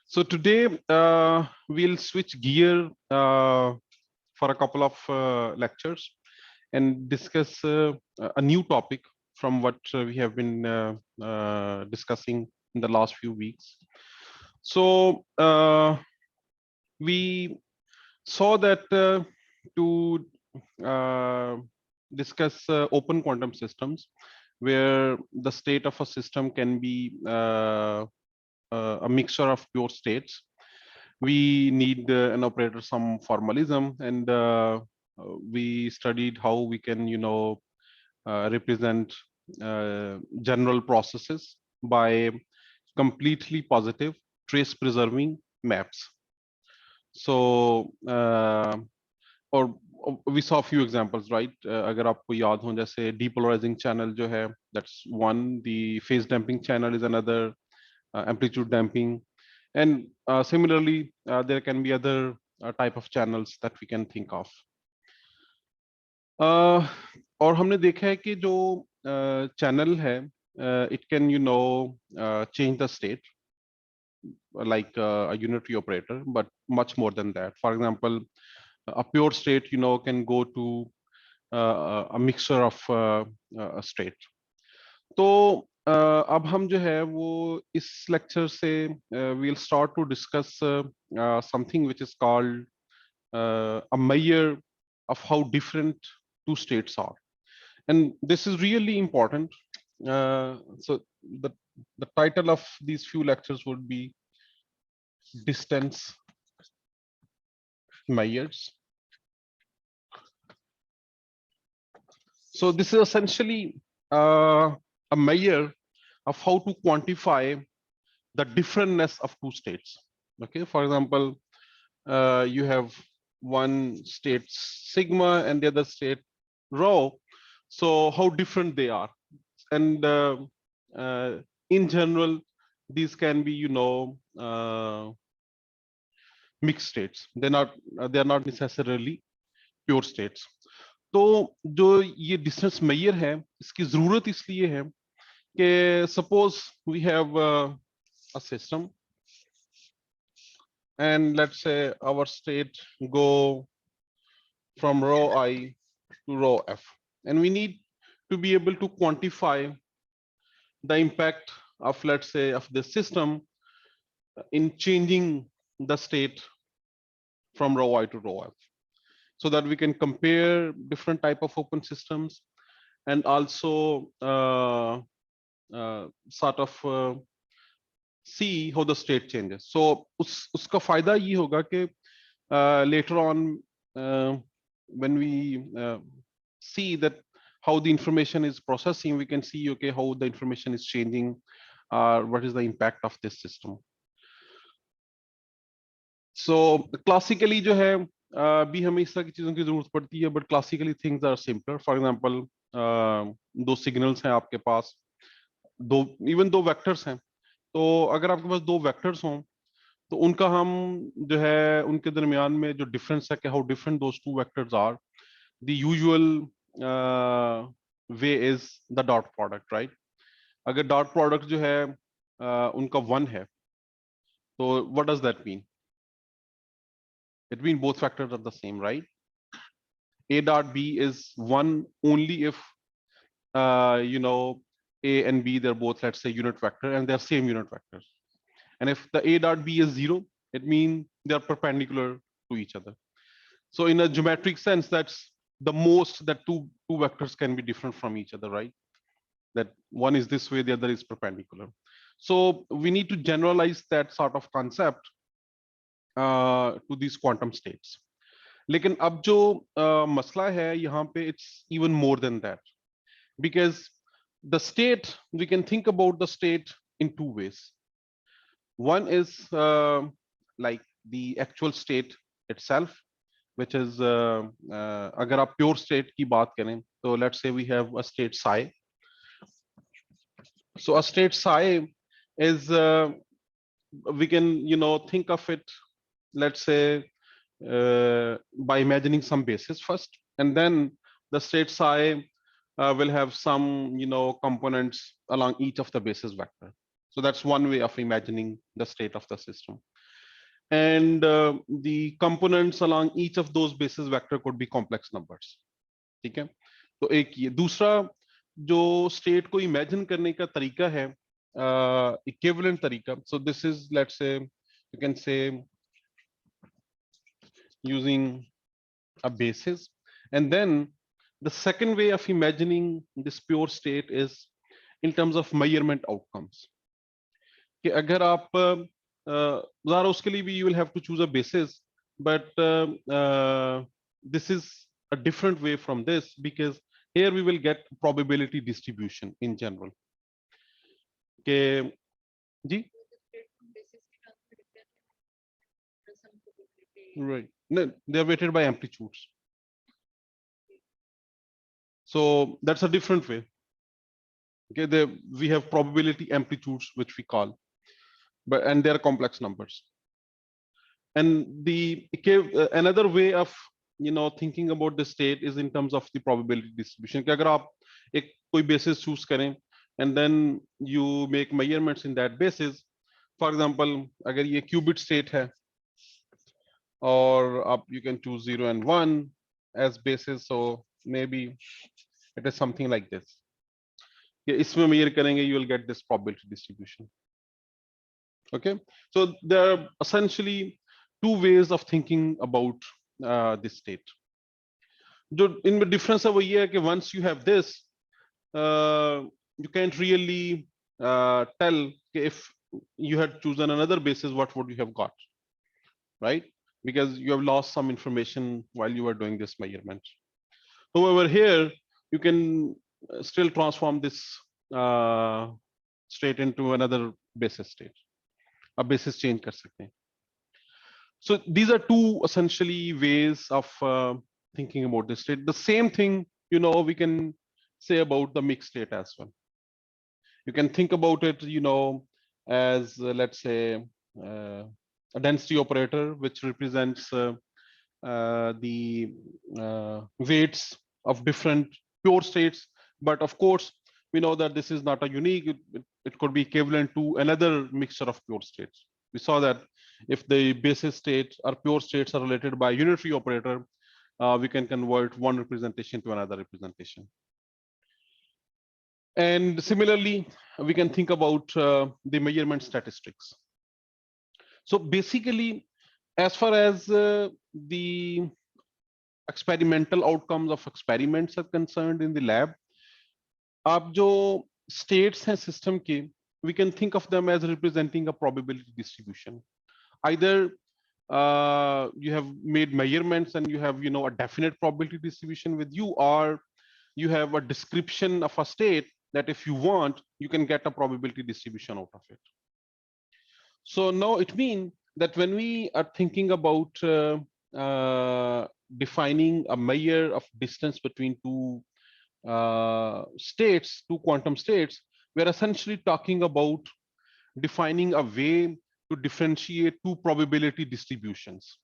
So today we'll switch gear for a couple of lectures and discuss a new topic from what we have been discussing in the last few weeks. So we saw that to uh, discuss open quantum systems, where the state of a system can be a mixture of pure states. We need an operator some formalism, and we studied how we can represent general processes by completely positive trace preserving maps. So और we saw a few examples, right? अगर आपको याद हो, जैसे depolarizing channel जो है, that's one. The phase damping channel is another. Amplitude damping, and similarly there can be other type of channels that we can think of. और हमने देखा है कि जो channel है, it can change the state like a unitary operator, but much more than that. For example, a pure state can go to a mixture of a state. तो अब हम जो है वो इस लेक्चर से we'll start to discuss something which is called a measure of how different two states are, and this is really important. So the the title of these few lectures would be distance measures. So this is essentially a measure of how to quantify the differentness of two states. Okay, for example, you have one state sigma and the other state rho. So how different they are, and in general, these can be mixed states. They are not necessarily pure states. तो जो ये distance measure है, इसकी जरूरत इसलिए है कि suppose we have a system, and let's say our state go from rho I to rho f, and we need to be able to quantify the impact of, let's say, of the system in changing the state from rho I to rho f, so that we can compare different type of open systems and also sort of see how the state changes. So uska फायदा ये होगा कि later on when we see that how the information is processing, we can see, okay, how the information is changing, what is the impact of this system. So classically जो है भी हमें इस तरह की चीजों की जरूरत पड़ती है, but classically things are simpler. For example, दो signals हैं आपके पास, even दो vectors हैं, तो अगर आपके पास दो vectors हों तो उनका हम जो है उनके दरमियान में जो difference है कि how different those two vectors are, the usual way is the dot product, right? अगर dot product जो है उनका 1 है, तो what does that mean? It means both factors are the same, right? A dot B is 1 only if A and B, they're both, let's say, unit vector and they're same unit vectors. And if the A dot B is 0, it means they're perpendicular to each other. So in a geometric sense, that's the most that two vectors can be different from each other, right? That one is this way, the other is perpendicular. So we need to generalize that sort of concept to these quantum states. लेकिन अब जो मसला है यहाँ पे, it's even more than that, because the state, we can think about the state in two ways. One is like the actual state itself, which is अगर आप pure state की बात करें, so let's say we have a state psi. So a state psi is we can think of it, let's say, by imagining some basis first, and then the state psi will have some components along each of the basis vector. So that's one way of imagining the state of the system. And the components along each of those basis vector could be complex numbers. ठीक है, तो एक ये दूसरा जो state को imagine करने का तरीका है, इक्विवेलेंट तरीका. So this is, let's say, you can say using a basis. And then the second way of imagining this pure state is in terms of measurement outcomes. कि अगर आप ज़रा उसके लिए भी you will have to choose a basis, but this is a different way from this, because here we will get probability distribution in general. के जी, right, no, they are weighted by amplitudes, so that's a different way. Okay, we have probability amplitudes which we call, but and they are complex numbers. And the another way of thinking about the state is in terms of the probability distribution. कि अगर आप एक कोई basis choose करें and then you make measurements in that basis. For example, अगर ये qubit state है or you can choose 0 and 1 as basis, so maybe it is something like this. इसमें measure करेंगे, you will get this probability distribution. Okay, so there are essentially two ways of thinking about this state. जो इनमें difference है वो ये है कि once you have this, you can't really tell if you had chosen another basis, what would you have got, right? Because you have lost some information while you were doing this measurement. However, here you can still transform this state into another basis state. A basis change कर सकते हैं. So these are two essentially ways of thinking about this state. The same thing, we can say about the mixed state as well. You can think about it, as let's say a density operator, which represents the weights of different pure states. But of course, we know that this is not a unique, it could be equivalent to another mixture of pure states. We saw that if the basis states or pure states are related by unitary operator, we can convert one representation to another representation. And similarly, we can think about the measurement statistics. So basically, as far as the experimental outcomes of experiments are concerned in the lab, आप जो states हैं system के, we can think of them as representing a probability distribution. Either you have made measurements and you have a definite probability distribution with you, or you have a description of a state that if you want, you can get a probability distribution out of it. So now it means that when we are thinking about defining a measure of distance between two states, two quantum states, we are essentially talking about defining a way to differentiate two probability distributions.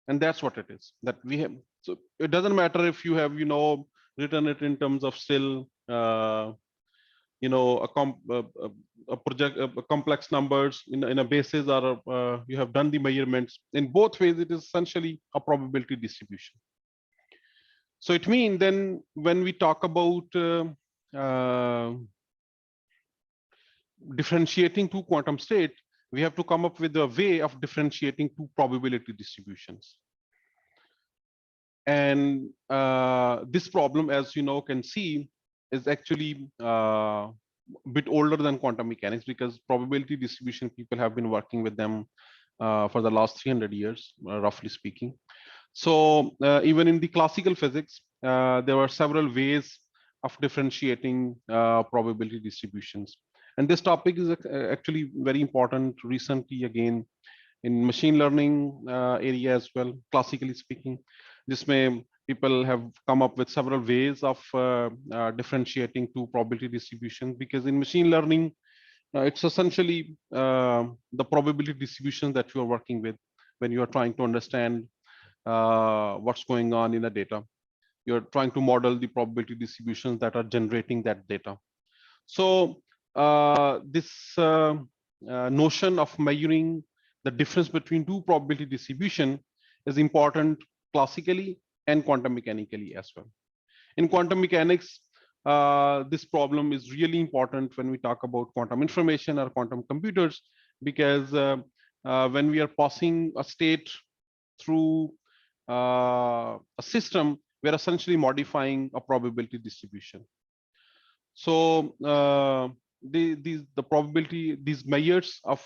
And that's what it is that we have. So it doesn't matter if you have written it in terms of still a project, complex numbers in a basis, or you have done the measurements. In both ways, it is essentially a probability distribution. So it means then when we talk about differentiating two quantum states, we have to come up with a way of differentiating two probability distributions. And this problem, as can see, is actually a bit older than quantum mechanics, because probability distribution people have been working with them for the last 300 years, roughly speaking. So even in the classical physics, there were several ways of differentiating probability distributions. And this topic is actually very important recently, again, in machine learning area as well, classically speaking. Jisme people have come up with several ways of differentiating two probability distributions, because in machine learning, it's essentially the probability distribution that you are working with when you are trying to understand what's going on in the data. You're trying to model the probability distributions that are generating that data. So this notion of measuring the difference between two probability distribution is important classically and quantum mechanically as well. In quantum mechanics, this problem is really important when we talk about quantum information or quantum computers, because when we are passing a state through a system, we are essentially modifying a probability distribution. So the probability, these measures of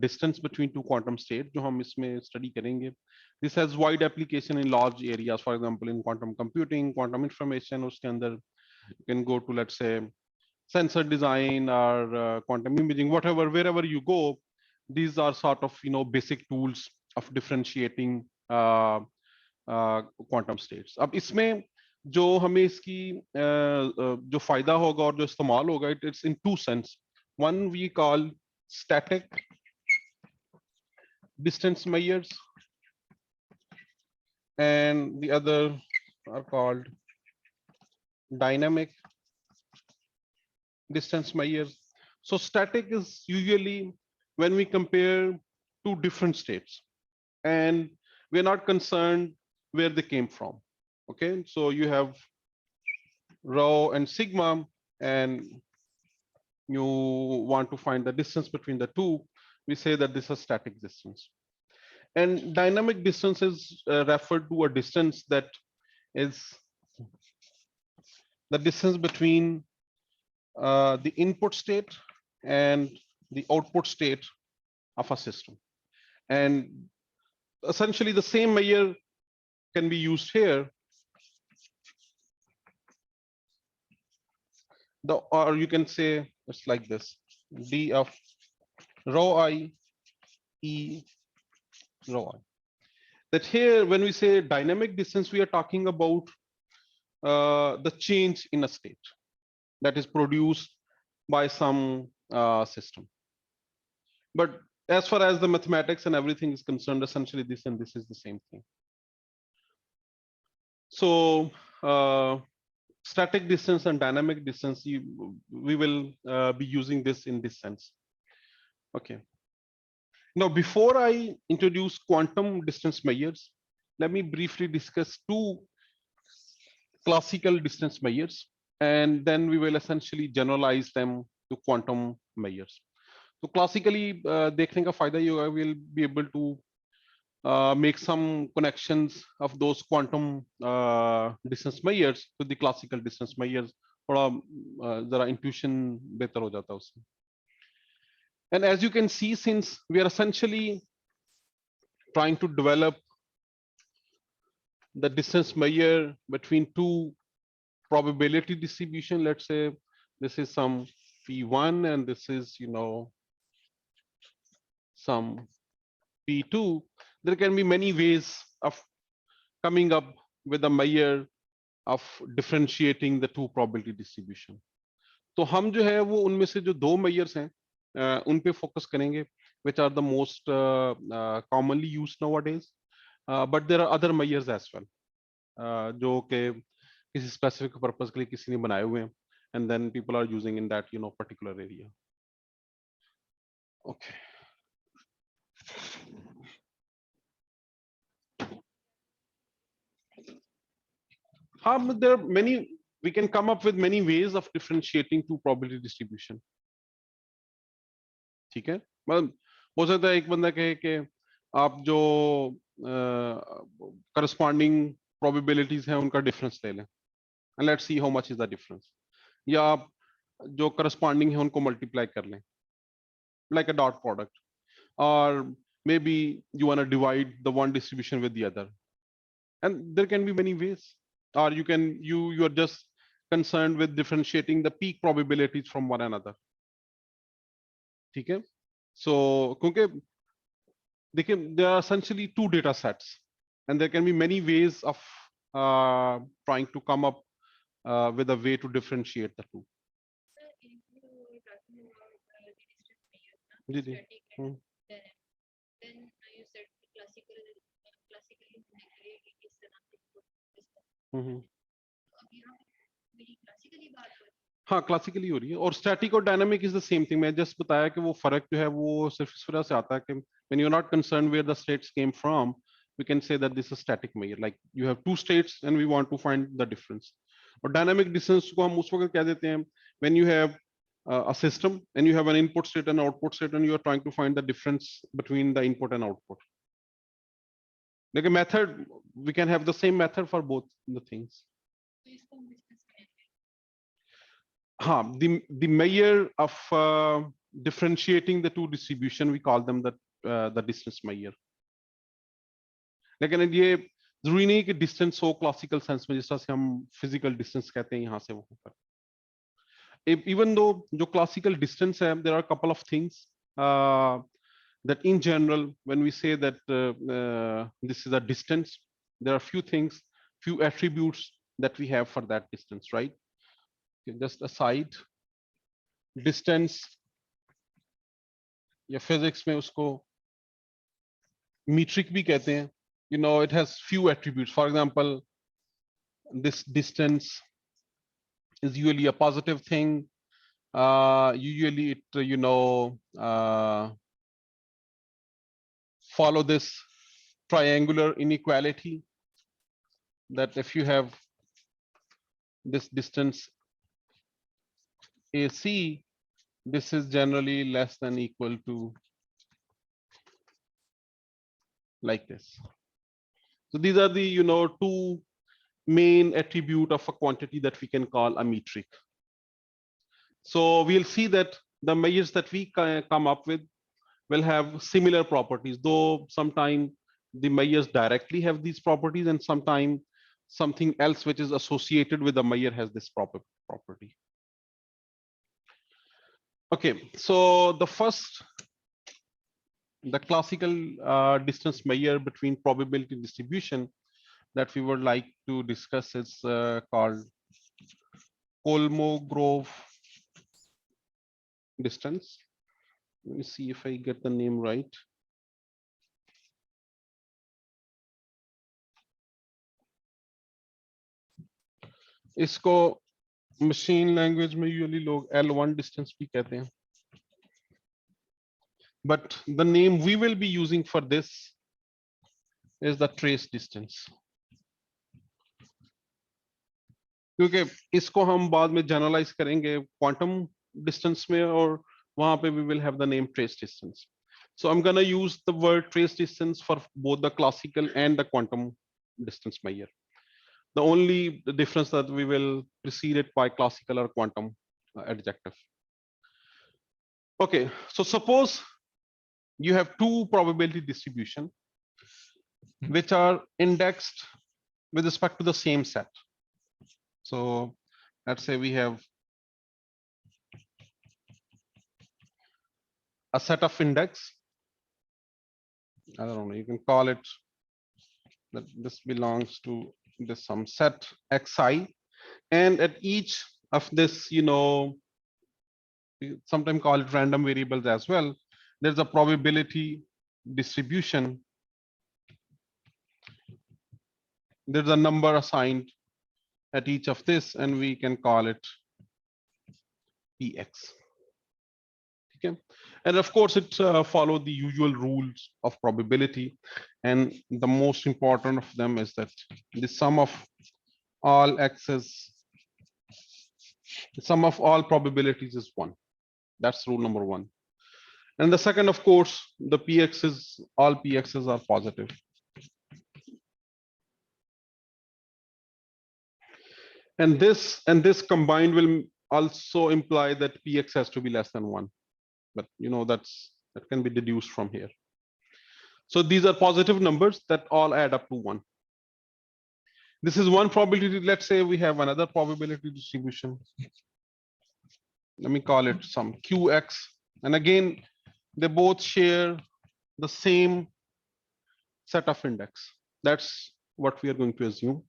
distance between two quantum states, जो हम इसमें study करेंगे, this has wide application in large areas. For example, in quantum computing, quantum information, उसके अंदर you can go to, let's say, sensor design or quantum imaging, whatever, wherever you go, these are sort of basic tools of differentiating quantum states. अब इसमें जो हमें इसकी जो फायदा होगा और जो इस्तेमाल होगा, it's in two sense. One we call static distance measures, and the other are called dynamic distance measures. So static is usually when we compare two different states and we're not concerned where they came from. Okay, so you have rho and sigma, and you want to find the distance between the two. We say that this is static distance. And dynamic distance is referred to a distance that is the distance between the input state and the output state of a system. And essentially the same measure can be used here. Or you can say it's like this: d of rho I e rho I. That here, when we say dynamic distance, we are talking about the change in a state that is produced by some system. But as far as the mathematics and everything is concerned, essentially this and this is the same thing. So static distance and dynamic distance, we will be using this in this sense. Okay. Now, before I introduce quantum distance measures, let me briefly discuss two classical distance measures, and then we will essentially generalize them to quantum measures. So classically, देखने का फायदा ये होगा, we'll be able to make some connections of those quantum distance measures to the classical distance measures. थोड़ा जरा intuition बेहतर हो जाता है उससे. And as you can see, since we are essentially trying to develop the distance measure between two probability distribution, let's say this is some P1 and this is, some P2, there can be many ways of coming up with a measure of differentiating the two probability distribution. तो हम जो है वो उनमें से जो दो measures हैं उन पे focus करेंगे, which are the most commonly used nowadays, but there are other measures as well जो कि किसी specific purpose के लिए किसी ने बनाए हुए हैं, and then people are using in that particular area. Okay. There are many, we can come up with many ways of differentiating two probability distribution. ठीक है, मतलब हो सकता है एक बंदा कहे कि आप जो corresponding probabilities हैं उनका difference ले लें, and let's see how much is the difference. या आप जो corresponding है उनको multiply कर लें, like a dot product, or maybe you want to divide the one distribution with the other, and there can be many ways. Or you are just concerned with differentiating the peak probabilities from one another. ठीक है, so क्योंकि देखिए there are essentially two data sets and there can be many ways of trying to come up with a way to differentiate the two. Ji ji. Then you said classically हम्म. अभी हम मेरी classically बात करें हाँ classically हो रही है, और स्टैटिक और dynamic is the same thing. मैं जस्ट बताया कि वो फर्क जो है वो सिर्फ इस वजह से आता है कि when you are not concern where the states came from, we can say that this is static measure, like you have two states and we want to find the difference. और डायनामिक डिस्टेंस को हम उस वक्त कह देते हैं when you have a system and you have an input state and output state and you are trying to find the difference between the input and output. Like a method, we can have the same method for both the things. The measure of differentiating the two distribution, we call them the distance measure. लेकिन ये जरूरी नहीं कि distance हो classical sense में, जिस तरह से हम फिजिकल डिस्टेंस कहते हैं यहाँ से वहां पर। Even though जो classical distance है, there are a couple of things that in general, when we say that this is a distance, there are few things, few attributes that we have for that distance, right? Okay, just aside, distance या physics में उसको metric भी कहते हैं. You know, it has few attributes. For example, this distance is usually a positive thing. Usually it, follow this triangular inequality, that if you have this distance AC, this is generally less than equal to like this. So these are the two main attribute of a quantity that we can call a metric. So we'll see that the measures that we come up with will have similar properties, though sometimes the measures directly have these properties and sometimes something else which is associated with the measure has this property. Okay, so the classical distance measure between probability distribution that we would like to discuss is called Kolmogorov distance. Let me see if I get the name right. इसको machine language में usually लोग L1 distance भी कहते हैं. But the name we will be using for this is the trace distance. क्योंकि इसको हम बाद में जनरलाइज करेंगे क्वांटम डिस्टेंस में, और वहां पे we will have the name trace distance. So I'm gonna use the word trace distance for both the classical and the quantum distance measure. The only difference that we will precede it by classical or quantum adjective. Okay, so suppose you have two probability distribution which are indexed with respect to the same set. So let's say we have a set of index. I don't know, you can call it that this belongs to this some set xi, and at each of this, we sometimes call it random variables as well, there's a probability distribution. There's a number assigned at each of this, and we can call it px. Okay, and of course it follow the usual rules of probability, and the most important of them is that the sum of all x's, the sum of all probabilities is 1. That's rule number 1. And the second, of course, the px's, all px's are positive. And this combined will also imply that px has to be less than 1. But that can be deduced from here. So these are positive numbers that all add up to 1. This is one probability. Let's say we have another probability distribution. Let me call it some qx. And again, they both share the same set of index. That's what we are going to assume.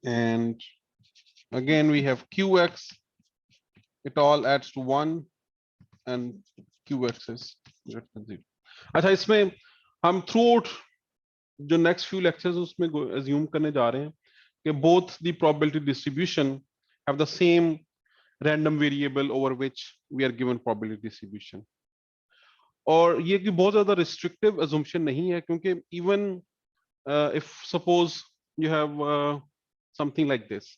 And again, we have qx. It all adds to 1, and qx is greater than 0. अच्छा, इसमें हम throughout जो next few lectures उसमें assume करने जा रहे हैं कि both the probability distribution have the same random variable over which we are given probability distribution. और ये कि बहुत ज्यादा रिस्ट्रिक्टिव अजम्पशन नहीं है, क्योंकि even if suppose you have something like this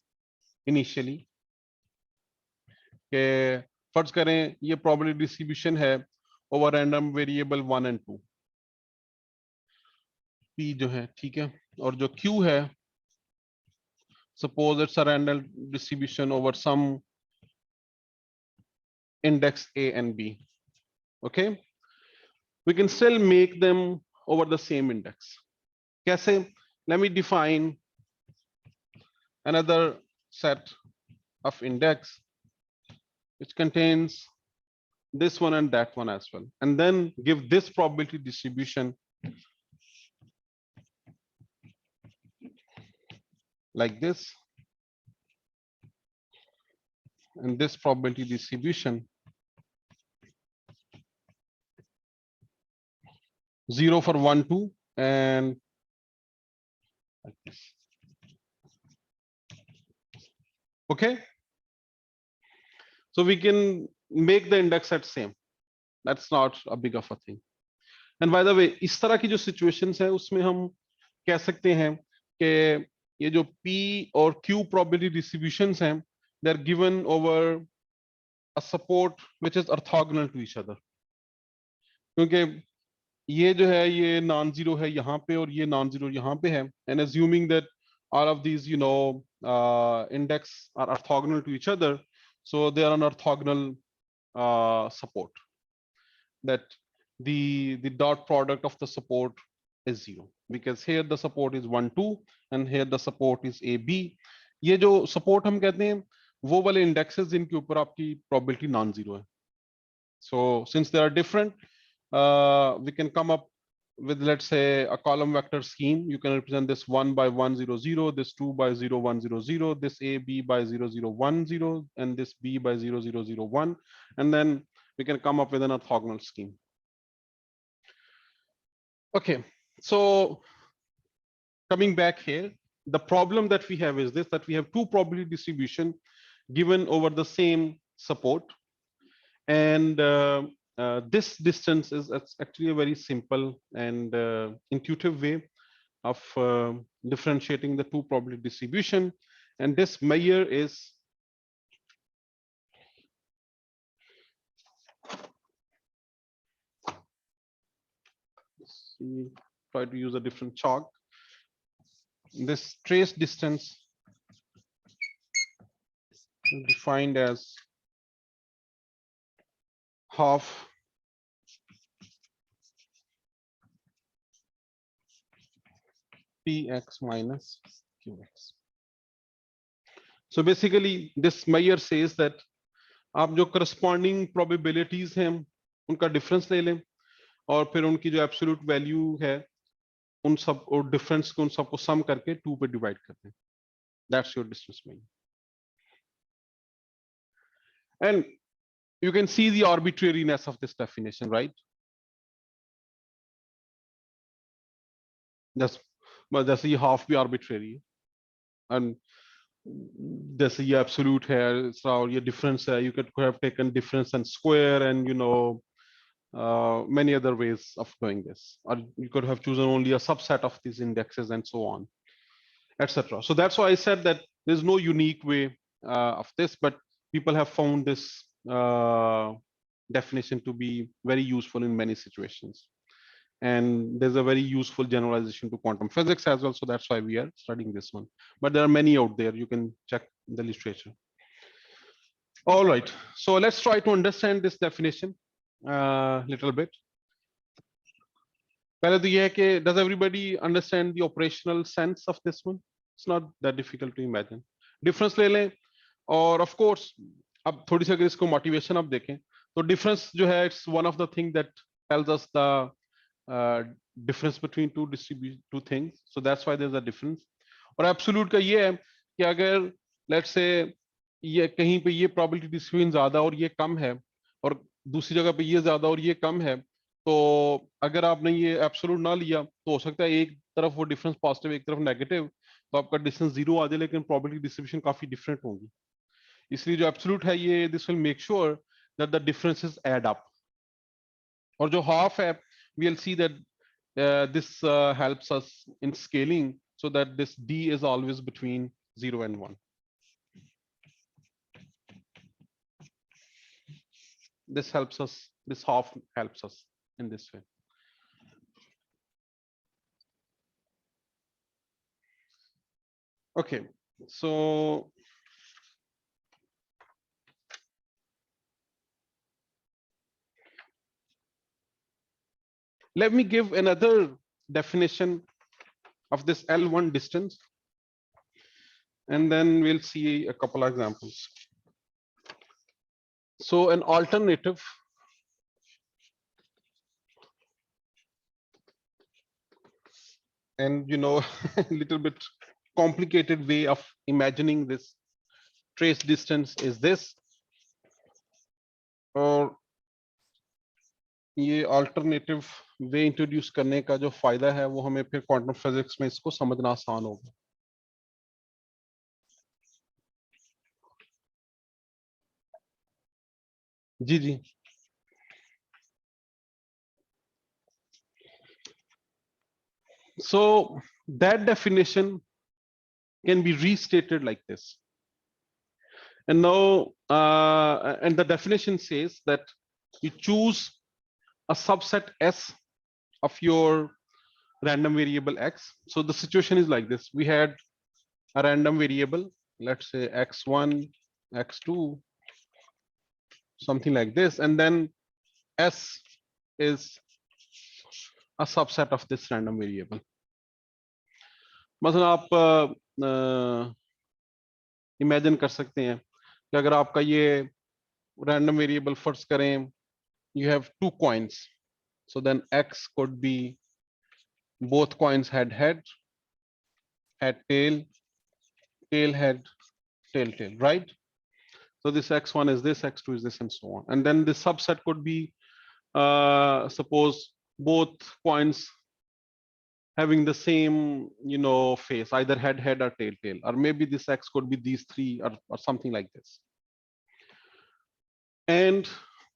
initially, कि फर्ज करें ये प्रोबेबिलिटी डिस्ट्रीब्यूशन है over random variable 1 and 2, P जो है, ठीक है, और जो क्यू है suppose it's a random distribution over some index A and B. Okay, we can still make them over the same index. Kaise? Let me define another set of index which contains this one and that one as well, and then give this probability distribution like this, and this probability distribution 0 for 1 2 and like this. Okay, so we can make the index set same. That's not a big of a thing. And bye the वे, इस तरह की जो situations है उसमें हम कह सकते हैं कि ये जो P और Q प्रोबेबिलिटी डिस्ट्रीब्यूशंस हैं, they are given over a support which is orthogonal to each other, क्योंकि ये जो है ये नॉन जीरो है यहाँ पे और ये नॉन जीरो यहाँ पे है, and assuming that all of these index are orthogonal to each other, so they are an orthogonal support, that the dot product of the support is 0, because here the support is 1 2 and here the support is AB. ये जो support हम कहते हैं वो वाले indexes जिनके ऊपर आपकी probability non zero है. So since they are different, we can come up with, let's say, a column vector scheme. You can represent this 1 by 1 0 0, this 2 by 0 1 0 0, this AB by 0 0 1 0, and this B by 0 0 0 1, and then we can come up with an orthogonal scheme. Okay, so coming back here, the problem that we have is this, that we have two probability distribution given over the same support, and this distance is actually a very simple and intuitive way of differentiating the two probability distribution, and this measure is try to use a different chalk. This trace distance is defined as half px minus qx. So basically this measure says that आप जो corresponding probabilities हैं उनका difference ले लें और फिर उनकी जो absolute value है उन सब और difference को उन सबको sum करके 2 पे divide करते हैं. That's your distance measure. And you can see the arbitrariness of this definition, right? जैसे ये half भी arbitrary है, and जैसे ये absolute है और ये difference है, you could have taken difference and square, and many other ways of doing this, or you could have chosen only a subset of these indexes and so on, etc. So that's why I said that there's no unique way of this, but people have found this definition to be very useful in many situations, and there's a very useful generalization to quantum physics as well, so that's why we are studying this one, but there are many out there. You can check the literature. All right, so let's try to understand this definition little bit. पहले तो ये है कि does everybody understand the operational sense of this one? It's not that difficult to imagine. Difference ले लें, और of course अब थोड़ी सी अगर इसको motivation आप देखें तो difference जो है it's one of the thing that tells us the difference between two things, so that's why there's a difference. और absolute का ये है कि अगर let's say ये कहीं पे ये probability distribution ज्यादा और ये कम है और दूसरी जगह पे ये ज्यादा और ये कम है, तो अगर आपने ये एब्सोल्यूट ना लिया तो हो सकता है एक तरफ वो डिफरेंस पॉजिटिव एक तरफ नेगेटिव, तो आपका डिस्टेंस 0 आ जाए, लेकिन प्रोबेबिलिटी डिस्ट्रीब्यूशन काफी डिफरेंट होगी। इसलिए जो एब्सोल्यूट है ये this will make sure that the differences add up. और जो हाफ है we will see that this helps us in scaling so that this d is always between 0 and 1. This helps us, this half helps us in this way. Okay, so let me give another definition of this L1 distance, and then we'll see a couple of examples. So an alternative and a little bit complicated way of imagining this trace distance is this, और ये alternative वे introduce करने का जो फायदा है वो हमें फिर क्वांटम फिजिक्स में इसको समझना आसान होगा। जी जी, so that definition can be restated like this, and now and the definition says that you choose a subset S of your random variable X. So the situation is like this: we had a random variable, let's say X1, X2, something like this, and then S is a subset of this random variable. मतलब आप imagine कर सकते हैं कि अगर आपका ये random variable फर्ज करें, you have two coins, so then X could be both coins had head, had tail, tail head, tail tail, right? So this X1 is this, X2 is this, and so on. And then this subset could be suppose both coins having the same face, either head head or tail tail, or maybe this X could be these three, or something like this. And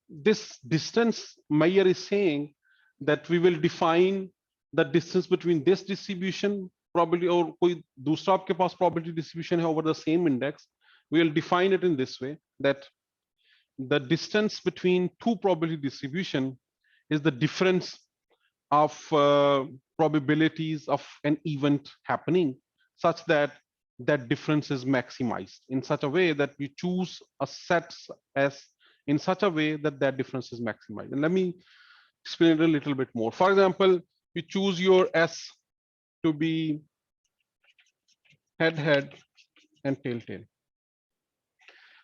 this distance Meyer is saying that we will define the distance between this distribution probability or कोई दूसरा आपके पास probability distribution है over the same index, we will define it in this way, that the distance between two probability distribution is the difference of probabilities of an event happening, such that that difference is maximized in such a way that you choose a set as in such a way that that difference is maximized. And let me explain it a little bit more. For example, you choose your S to be head head and tail tail.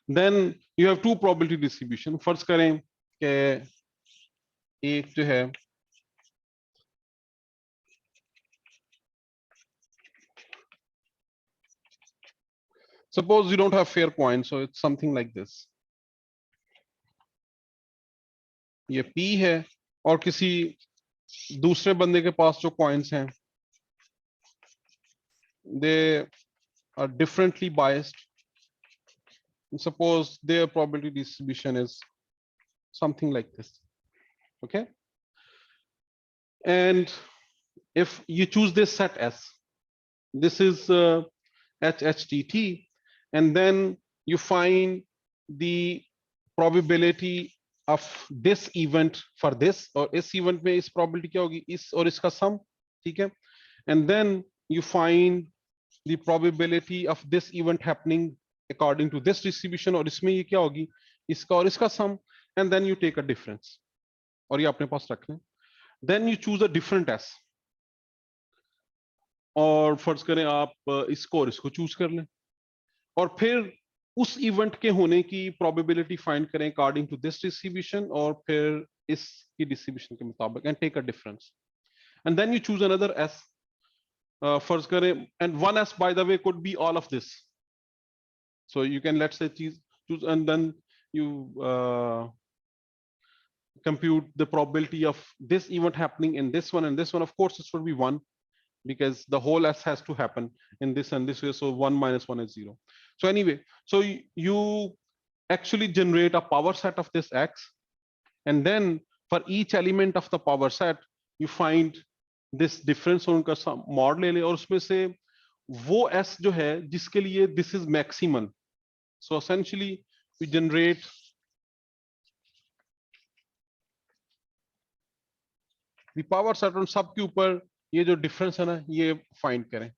Then you have two probability distribution. फर्ज करें कि एक जो है suppose you don't have fair coin, so it's something like this. ये P है और किसी दूसरे बंदे के पास जो coins हैं they are differently biased. Suppose their probability distribution is something like this. Okay, and if you choose this set S, this is HHTT, and then you find the probability of this event for this, और इस event में इस probability क्या होगी, इस और इसका sum, ठीक है, and then you find the probability of this event happening according to this distribution, और इसमें ये क्या होगी, इसका और इसका sum, and then you take a difference, और ये अपने पास रख लें, then you choose a different S, और फर्ज करें आप इसको और इसको चूज कर लें, और फिर उस इवेंट के होने की प्रोबेबिलिटी फाइंड करें अकॉर्डिंग टू दिस डिस्ट्रीब्यूशन, और फिर इसकी डिस्ट्रीब्यूशन के मुताबिक, and take a difference, and then you choose another S, फर्ज करें, and one S by the way could be all of this, so you can let's say choose and then you compute the probability of this event happening in this one and this one. Of course this would be one, because the whole s has to happen in this and this way. So 1 minus 1 is 0. So anyway, so you actually generate a power set of this x, and then for each element of the power set you find this difference, उनका mod ले ले और उसमें से वो s जो है जिसके लिए this is maximum. So essentially we generate the power set on सब के ऊपर ये जो डिफरेंस है ना ये फाइंड करें,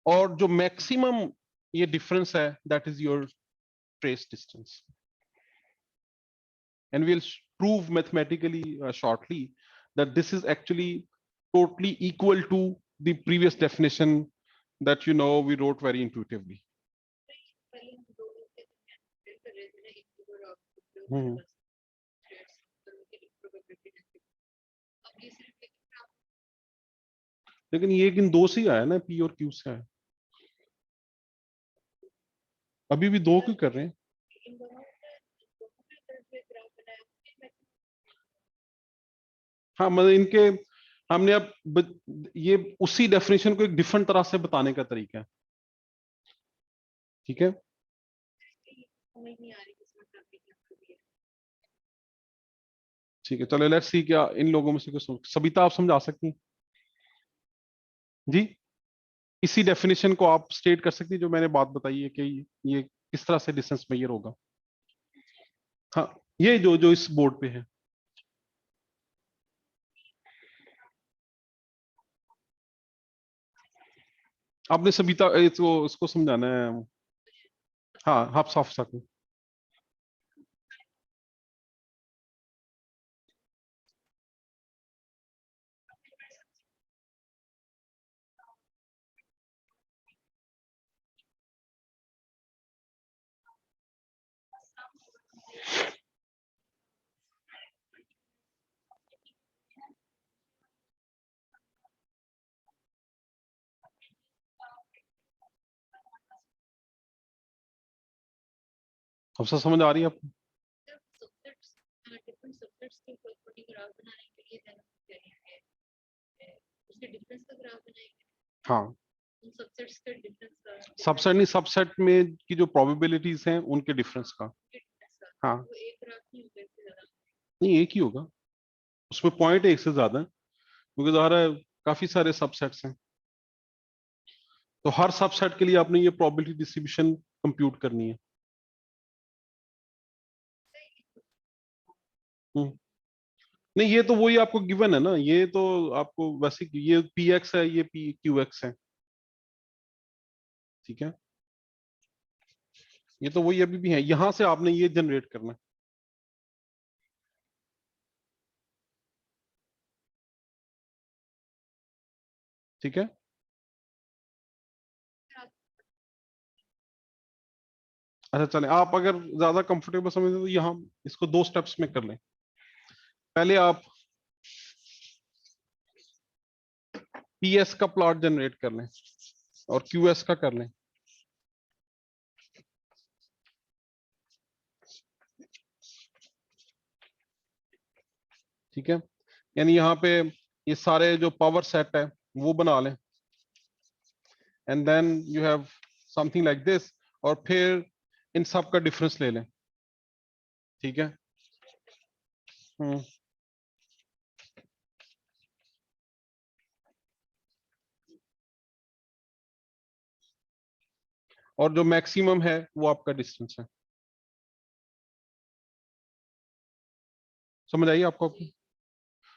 और जो मैक्सिमम ये डिफरेंस है that is your trace distance. And we'll prove mathematically shortly that this is actually totally equal to the previous definition that we wrote very intuitively. पहले हम दो लोग थे तो कर रहे थे ना एक ओवर ऑफ हम्म. प्रोबेबिलिटी. अब ये सिर्फ एक ग्राफ लेकिन ये इन दो से ही आया ना, पी और क्यू से आया, अभी भी दो क्यों कर रहे हैं. इन दोनों के तरफ एक ग्राफ बनाया उसके में हाँ मतलब इनके हमने अब ये उसी डेफिनेशन को एक डिफरेंट तरह से बताने का तरीका है. ठीक है, समझ नहीं आ रही किसमें काफी क्या कर दिया. ठीक है, चलो लेट्स सी क्या इन लोगों में से कुछ सबिता आप समझा सकती हैं जी. इसी डेफिनेशन को आप स्टेट कर सकती है जो मैंने बात बताई है कि ये किस तरह से डिस्टेंस मेजर होगा. हाँ, ये जो जो इस बोर्ड पे है. आपने सबिता इसको समझाना है. हाँ, आप साफ सकते. अब सब समझ आ रही है आपको. सबसेट्स डिफरेंट सबसेट्स के प्रॉपर्टी ग्राफ बनाने के लिए देन करेंगे उसके डिफरेंस का ग्राफ बनाएंगे. हाँ, उन सबसेट्स के डिफरेंस का सबसेट नहीं, सबसेट में की जो प्रोबेबिलिटीज हैं उनके डिफरेंस का. हाँ, वो एक ग्राफ नहीं होगा इससे ज्यादा. नहीं एक ही होगा, उसमें पॉइंट एक से ज्यादा है क्योंकि ज़ाहिर है काफी सारे सबसेट्स हैं, तो हर सबसेट के लिए आपने ये प्रोबेबिलिटी डिस्ट्रीब्यूशन कंप्यूट करनी है. हम्म. नहीं, ये तो वही आपको गिवन है ना, ये तो आपको वैसे ये पी एक्स है, ये पी क्यू एक्स है. ठीक है, ये तो वही अभी भी है, यहां से आपने ये जनरेट करना है. ठीक है, अच्छा चलें, आप अगर ज्यादा कंफर्टेबल समझते तो यहाँ इसको दो स्टेप्स में कर लें. पहले आप पी एस का प्लॉट जनरेट कर लें और क्यू एस का कर लें. ठीक है, यानी यहाँ पे ये सारे जो पावर सेट है वो बना लें, and then you have something like this, और फिर इन सब का डिफरेंस ले लें. ठीक है. हम्म. और जो मैक्सिमम है वो आपका डिस्टेंस है. समझ आइए आपको आपकी?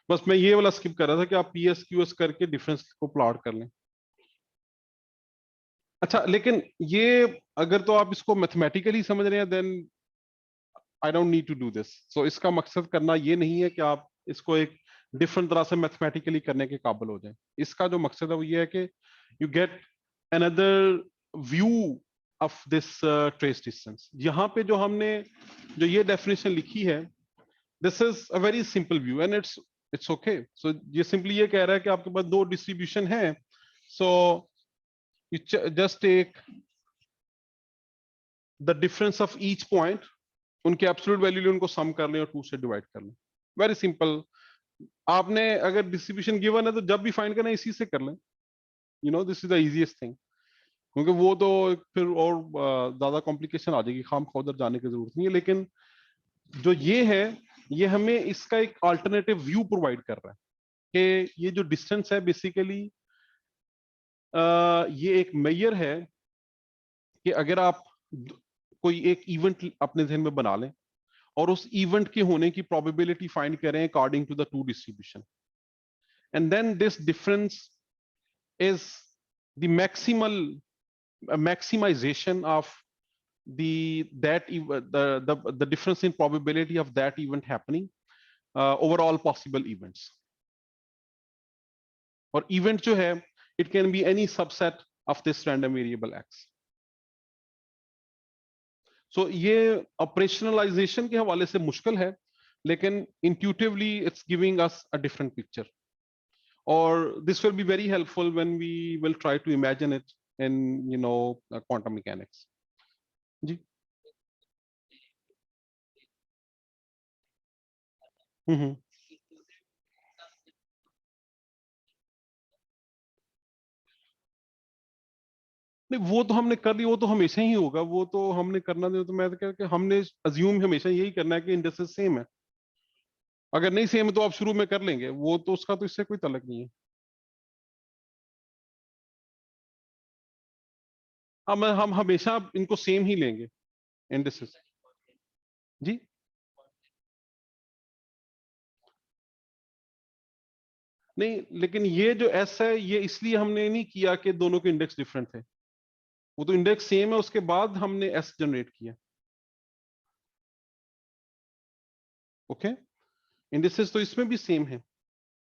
बस मैं ये वाला स्किप कर रहा था कि आप पी एस क्यू एस करके डिफरेंस को प्लॉट कर लें. अच्छा, लेकिन ये अगर तो आप इसको मैथमेटिकली समझ रहे हैं then I don't need to do this. So इसका मकसद करना ये नहीं है कि आप इसको एक डिफरेंट तरह से मैथमेटिकली करने के काबिल हो जाए. इसका जो मकसद है वो ये है कि you get another view of this trace distance. यहाँ पे जो हमने जो ये डेफिनेशन लिखी है, this is a very simple view and it's okay. So ये सिंपली ये कह रहा है कि आपके पास दो डिस्ट्रीब्यूशन है, so you just take the difference of each point, उनके एब्सोल्यूट वैल्यू उनको सम कर लें और टू से डिवाइड कर लें. वेरी सिंपल आपने अगर डिस्ट्रीब्यूशन गिवन है तो जब भी फाइंड करना है इसी से कर लें, this is the easiest thing, क्योंकि वो तो फिर और ज्यादा कॉम्प्लिकेशन आ जाएगी, खाम खा उधर जाने की जरूरत नहीं है। लेकिन जो ये है, ये हमें इसका एक अल्टरनेटिव व्यू प्रोवाइड कर रहा है कि ये जो डिस्टेंस है बेसिकली ये एक मेजर है कि अगर आप कोई एक इवेंट अपने ध्यान में बना लें और उस इवेंट के होने की प्रोबेबिलिटी फाइंड करें according to the two distribution, and then this difference is the maximal maximization of the difference in probability of that event happening over all possible events. और event जो है, it can be any subset of this random variable x. So ये operationalization के हवाले से मुश्किल है, लेकिन intuitively it's giving us a different picture. Or this will be very helpful when we will try to imagine it in quantum mechanics. जी. हम्म. नहीं, वो तो हमने कर लिया, वो तो हमेशा ही होगा, वो तो हमने करना नहीं, तो मैं तो कह कि हमने अज्यूम हमेशा यही करना है कि इंडस्ट्री सेम है। अगर नहीं सेम है तो आप शुरू में कर लेंगे, वो तो उसका तो इससे कोई तलक नहीं है। हम हमेशा इनको सेम ही लेंगे इंडस्ट्रीज। जी नहीं, लेकिन ये जो एस है ये इसलिए हमने नहीं किया कि दोनों के इंडेक्स डिफरेंट थे, वो तो इंडेक्स सेम है, उसके बाद हमने एस जनरेट किया। ओके, इंडेक्सेस तो इसमें भी सेम है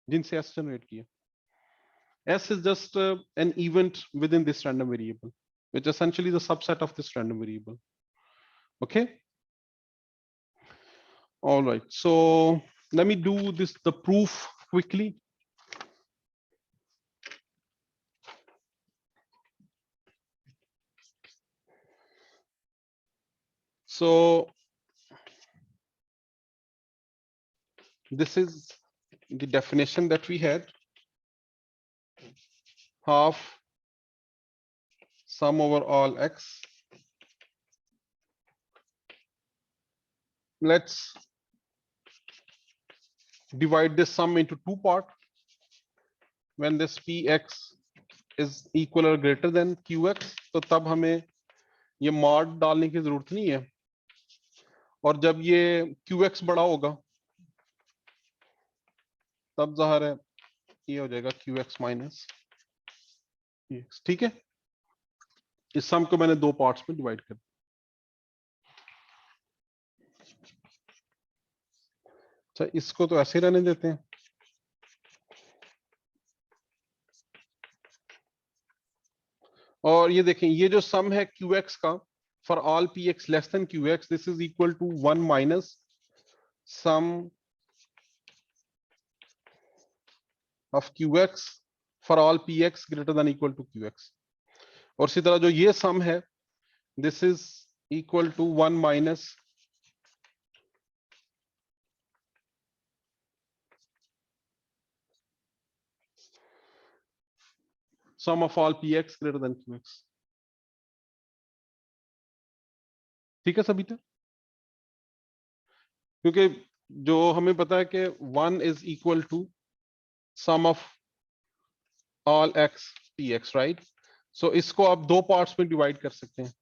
जिनसे एस जनरेट किया। S is just an event within this random variable, which is essentially the subset of this random variable. Okay. All right. So let me do the proof quickly. So this is the definition that we had. Half sum over all x. Let's divide this sum into two parts. When this px is equal or greater than qx, तो तब हमें ये mod डालने की जरूरत नहीं है, और जब ये qx बड़ा होगा तब जाहिर है ये हो जाएगा qx माइनस px। ठीक है, इस सम को मैंने दो पार्ट्स में डिवाइड कर दिया। अच्छा, इसको तो ऐसे रहने देते हैं। और ये देखें, ये जो सम है qx का for all px less than qx, this is equal to 1 minus sum of qx for all px greater than equal to qx। और इसी तरह जो ये सम है, this is equal to 1 minus sum of all px greater than qx। ठीक है सभी तक? क्योंकि जो हमें पता है कि 1 is equal to sum of all x px, right? So इसको आप दो पार्ट्स में डिवाइड कर सकते हैं,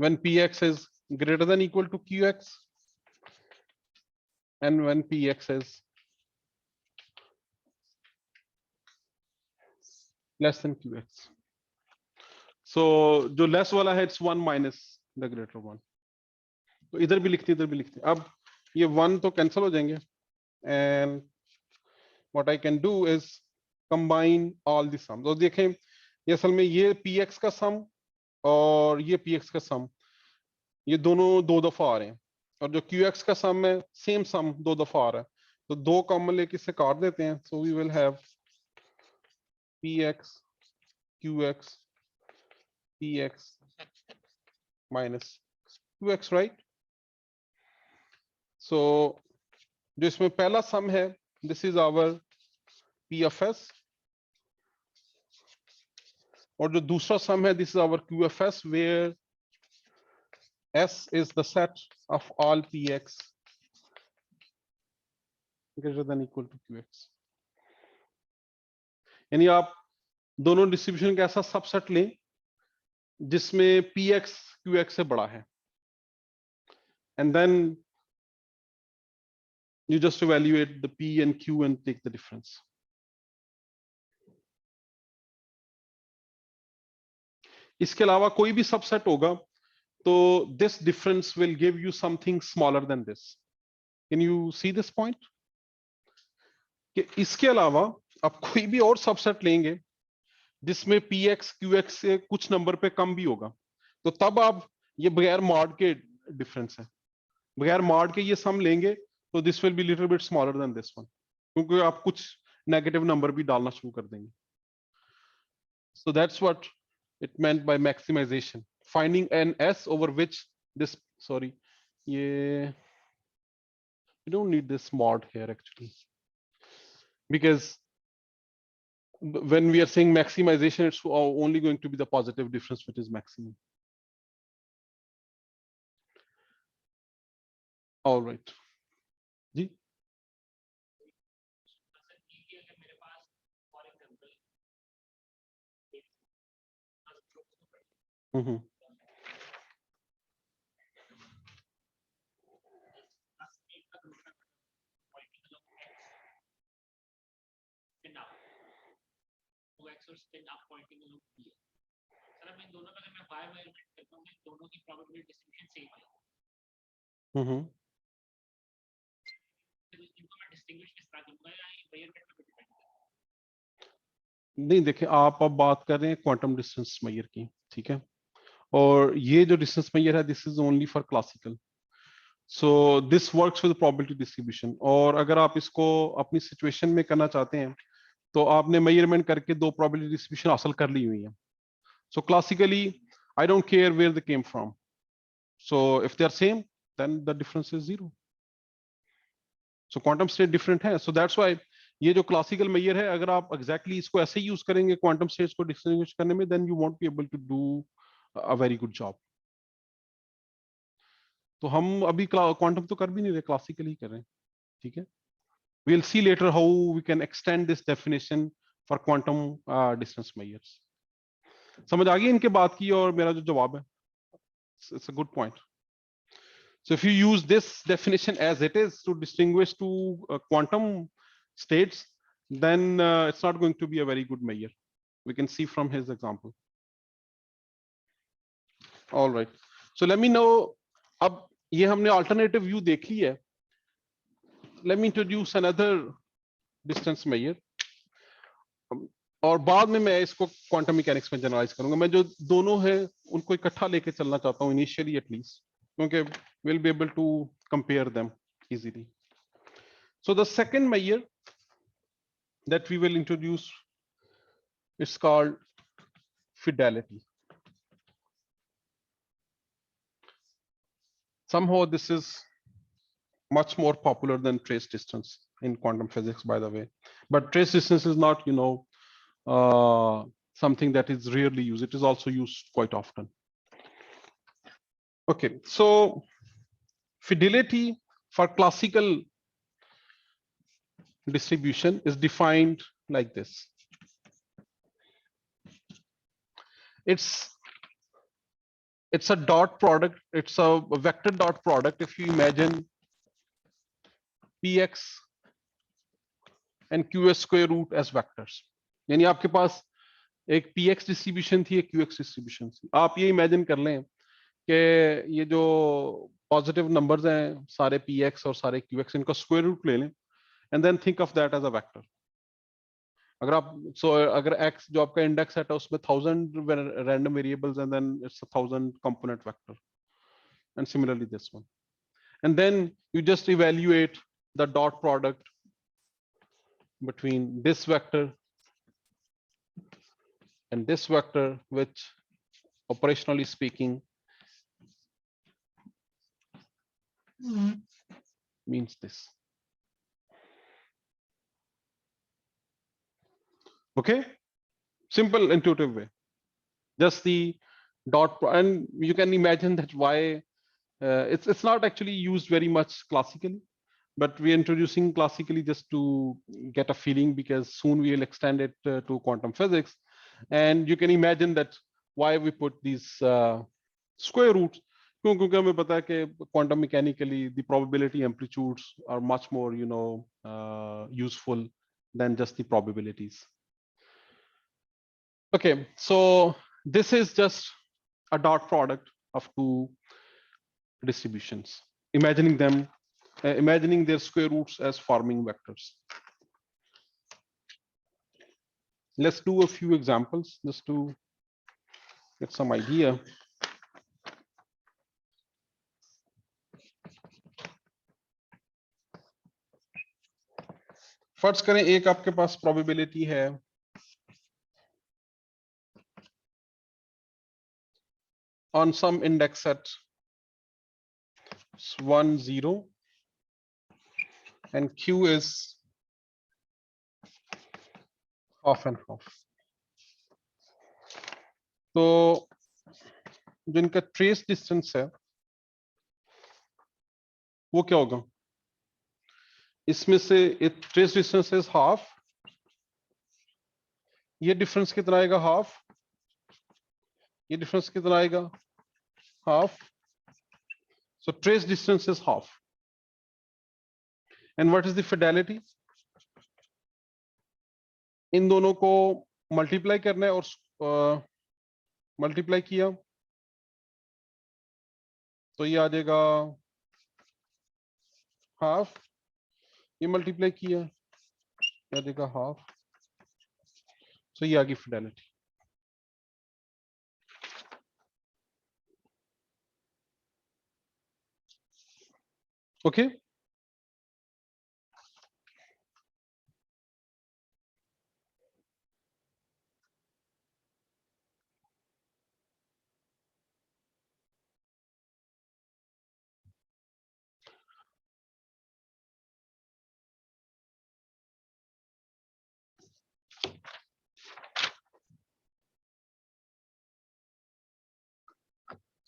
when px is greater than equal to qx and when px is less than qx। so जो लेस वाला है it's 1 minus the greater one. तो इधर भी लिखते इधर भी लिखते, अब ये 1 तो कैंसिल हो जाएंगे, and what I can do is combine all the sum. तो देखें, ये असल में ये px का सम और ये px का सम, ये दोनों दो दफा आ रहे हैं, और जो qx का सम है सेम सम दो दफा आ रहा है, तो दो कॉमन लेके इसे काट देते हैं। So we will have px qx px minus qx, right? So जो इसमें पहला सम है This is our PFS. और जो दूसरा sum है, this is our QFS, where S is the set of all PX greater than equal to QX. यानी आप दोनों डिस्ट्रीब्यूशन का ऐसा सबसेट लें जिसमें PX QX से बड़ा है, and then you just evaluate the P and Q and take the difference. इसके अलावा कोई भी सबसेट होगा तो this difference will give you something smaller than this. Can you see this point? कि इसके अलावा आप कोई भी और सबसेट लेंगे जिसमें PX QX से कुछ नंबर पे कम भी होगा, तो तब आप ये बगैर मॉड के डिफरेंस है, बगैर मॉड के ये सम लेंगे तो this will be little bit smaller than this one, क्योंकि आप कुछ नेगेटिव नंबर भी डालना शुरू कर देंगे. So that's what it meant by maximization, finding an S over which this, sorry, yeah, you don't need this mod here actually, because when we are saying maximization, it's only going to be the positive difference which is maximum. All right. Ji. Mm-hmm. और spin up Poynting loop भी है. Sir अब इन दोनों में अगर मैं y measurement करता हूं, दोनों की प्रोबेबिलिटी डिस्ट्रीब्यूशन सेम है. इनको मैं डिस्टिंग्विश किस तरह करूंगा या मेजरमेंट पे डिपेंड है? नहीं, देखिए आप अब बात कर रहे हैं क्वांटम डिस्टेंस मेजर की, ठीक है, और ये जो डिस्टेंस मेजर है this is only for classical. So this works with probability distribution, और अगर आप इसको अपनी सिचुएशन में करना चाहते हैं तो आपने मेजरमेंट करके दो प्रोबेबिलिटी डिस्ट्रीब्यूशन हासिल कर ली हुई है. So classically I don't care where they came from, so if they are same then the difference is zero. So quantum state different है, सो दैट्स व्हाई ये जो क्लासिकल मेजर है, अगर आप एग्जैक्टली इसको ऐसे ही यूज करेंगे क्वांटम स्टेट्स को डिस्टिंग्विश करने में, then you won't be able to do a very good job. तो हम अभी क्वांटम तो कर भी नहीं रहे, क्लासिकल ही कर रहे हैं, ठीक है. we'll see later how we can extend this definition for quantum distance measures. समझ आ गई इनके बात की, और मेरा जो जवाब है, it's a good point. So if you use this definition as it is to distinguish two quantum states, then it's not going to be a very good measure. We can see from his example. All right. So let me know. अब ये हमने alternative view देख ली है. Let me introduce another distance measure. और बाद में मैं इसको क्वांटम मैकेनिक्स में जनरलाइज करूंगा. मैं जो दोनों हैं उनको इकट्ठा लेके चलना चाहता हूं इनिशियली एटलीस्ट, क्योंकि will be able to compare them easily. So the second measure that we will introduce it's called fidelity. Somehow this is much more popular than trace distance in quantum physics, by the way. But trace distance is not, something that is rarely used. It is also used quite often. Okay, so fidelity for classical distribution is defined like this. It's a dot product. It's a vector dot product. If you imagine px and qs square root as vectors, यानी आपके पास एक px distribution थी, एक qx distribution थी. आप ये imagine कर लें कि ये जो पॉजिटिव नंबर्स हैं सारे px और सारे qx, इनका स्क्वायर रूट ले लें and then think of that as a vector. अगर आप अगर x जो आपका इंडेक्स सेट है उसमें 1000 random variables and then it's 1000 component vector, and similarly this one, and then you just evaluate the dot product between this vector and this vector, which operationally speaking means this. Okay, simple intuitive way. Just the and you can imagine that why it's not actually used very much classically, but we're introducing classically just to get a feeling, because soon we will extend it to quantum physics. And you can imagine that why we put these square roots, क्योंकि हमें पता है कि quantum mechanically the probability amplitudes are much more useful than just the probabilities. Okay, so this is just a dot product of two distributions, imagining them, imagining their square roots as forming vectors. Let's do a few examples just to get some idea. फर्ज करें एक आपके पास probability है on some index at 1 0 and q is half and half. तो जो इनका trace distance है वो क्या होगा? इसमें से ट्रेस डिस्टेंस इज हाफ, ये डिफरेंस कितना आएगा? हाफ. ये डिफरेंस कितना आएगा? Half. So trace distance is half. And what is the fidelity? इन दोनों को मल्टीप्लाई करना है और मल्टीप्लाई किया तो ये आ जाएगा हाफ. ये मल्टीप्लाई किया ये आ जाएगा हाफ. सो ये आ गई फिडेलिटी. ओके,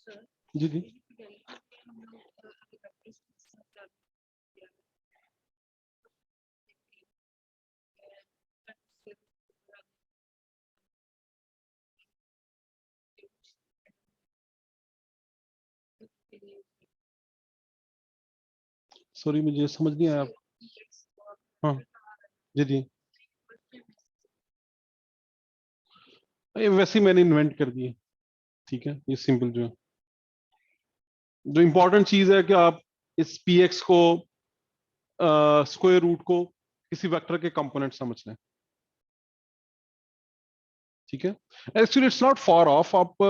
Sir, जी जी. Fidelity पे हम लोग अभी practice कर रहे हैं। सॉरी मुझे समझ नहीं आया आप. हाँ जी जी. ये वैसे ही मैंने इन्वेंट कर दिए. ठीक है, ये सिंपल जो है, जो इंपॉर्टेंट चीज है कि आप इस px को स्क्वायर रूट को किसी वेक्टर के कंपोनेंट समझ लें. ठीक है, actually it's not far off. आप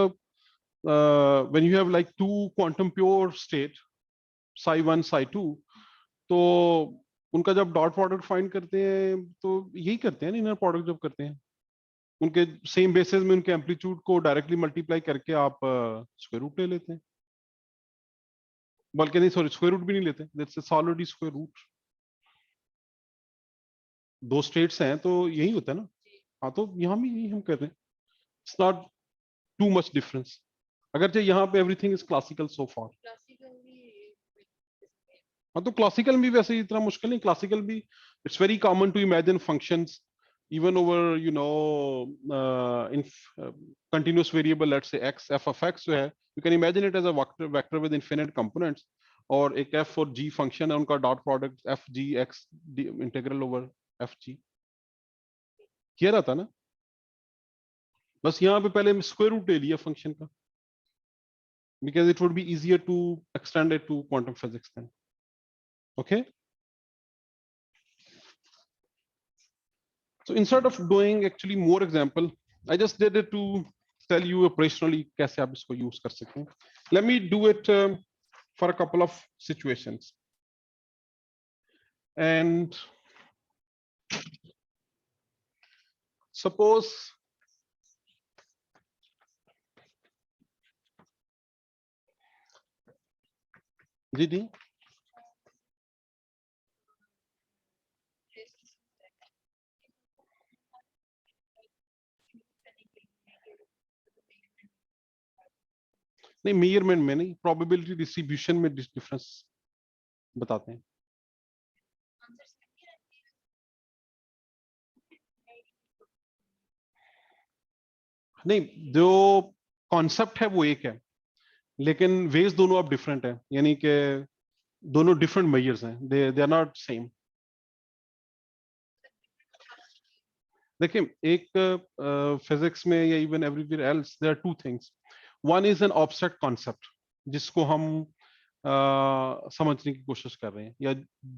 when you have like two quantum pure state psi 1 psi 2, तो उनका जब डॉट प्रोडक्ट फाइंड करते हैं तो यही करते हैं, इनर प्रोडक्ट जब करते हैं उनके सेम बेसिस में उनके एम्पलीट्यूड को डायरेक्टली मल्टीप्लाई करके आप स्क्वायर रूट ले लेते हैं. बल्कि नहीं, सॉरी, स्क्वायर रूट भी नहीं लेते, दैट्स ऑलरेडी स्क्वायर रूट. दो स्टेट्स हैं तो यही होता है ना. हाँ, तो यहाँ भी यही हम कर रहे हैं. It's not too much difference. अगर चाहे यहाँ पे एवरीथिंग इज क्लासिकल सो फार. हाँ, तो क्लासिकल भी वैसे इतना मुश्किल नहीं. क्लासिकल भी it's very common to imagine functions even over in continuous variable, let's say x, f of x जो है, you can imagine it as a vector with infinite components. और एक f और g फंक्शन है, उनका dot product f g x integral over f g किया रहता ना. बस यहाँ पे पहले स्क्वायर रूट ले लिया फंक्शन का, because it would be easier to extend it to quantum physics then. Okay, so instead of doing actually more example, I just did it to tell you operationally कैसे आप इसको use कर सकते हैं. Let me do it for a couple of situations. And suppose जी नहीं, measurement में नहीं, probability distribution में डिफरेंस बताते हैं। आंसर्स कितनी रहती नहीं, जो कॉन्सेप्ट है वो एक है, लेकिन वेज दोनों अब डिफरेंट है, यानी कि दोनों डिफरेंट मेजर्स हैं, दे आर नॉट सेम। देखिए, एक फिजिक्स में या even everywhere else there are two things. One is an abstract concept जिसको हम समझने की कोशिश कर रहे हैं, या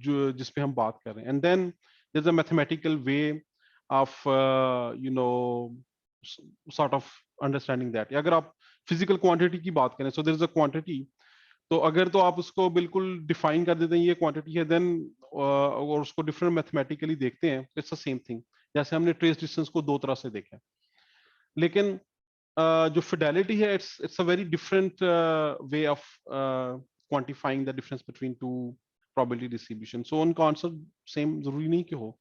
जो जिस पे हम बात कर रहे हैं, and then there is a mathematical way of you know sort of understanding that. अगर आप फिजिकल क्वांटिटी की बात करें, so there is a quantity, तो अगर तो आप उसको बिल्कुल डिफाइन कर देते हैं ये क्वांटिटी है, देन और उसको डिफरेंट मैथमेटिकली देखते हैं, इट्स द सेम थिंग। जैसे हमने ट्रेस डिस्टेंस को दो तरह से देखा, लेकिन जो फिडेलिटी है, it's a very different way of quantifying the difference between two probability distribution. So उनका आंसर सेम जरूरी नहीं कि हो,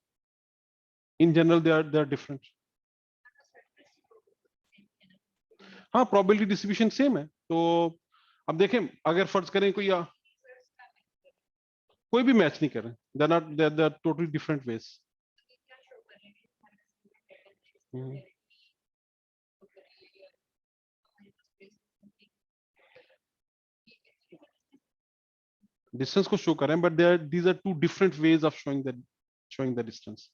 in general they are different. हाँ, प्रोबेबिलिटी डिस्ट्रीब्यूशन सेम है। तो अब देखें, अगर फर्ज करें कोई भी मैच नहीं कर रहे, they not, they are totally different ways. Distance को शो कर रहे हैं, but these are two different ways of showing the distance.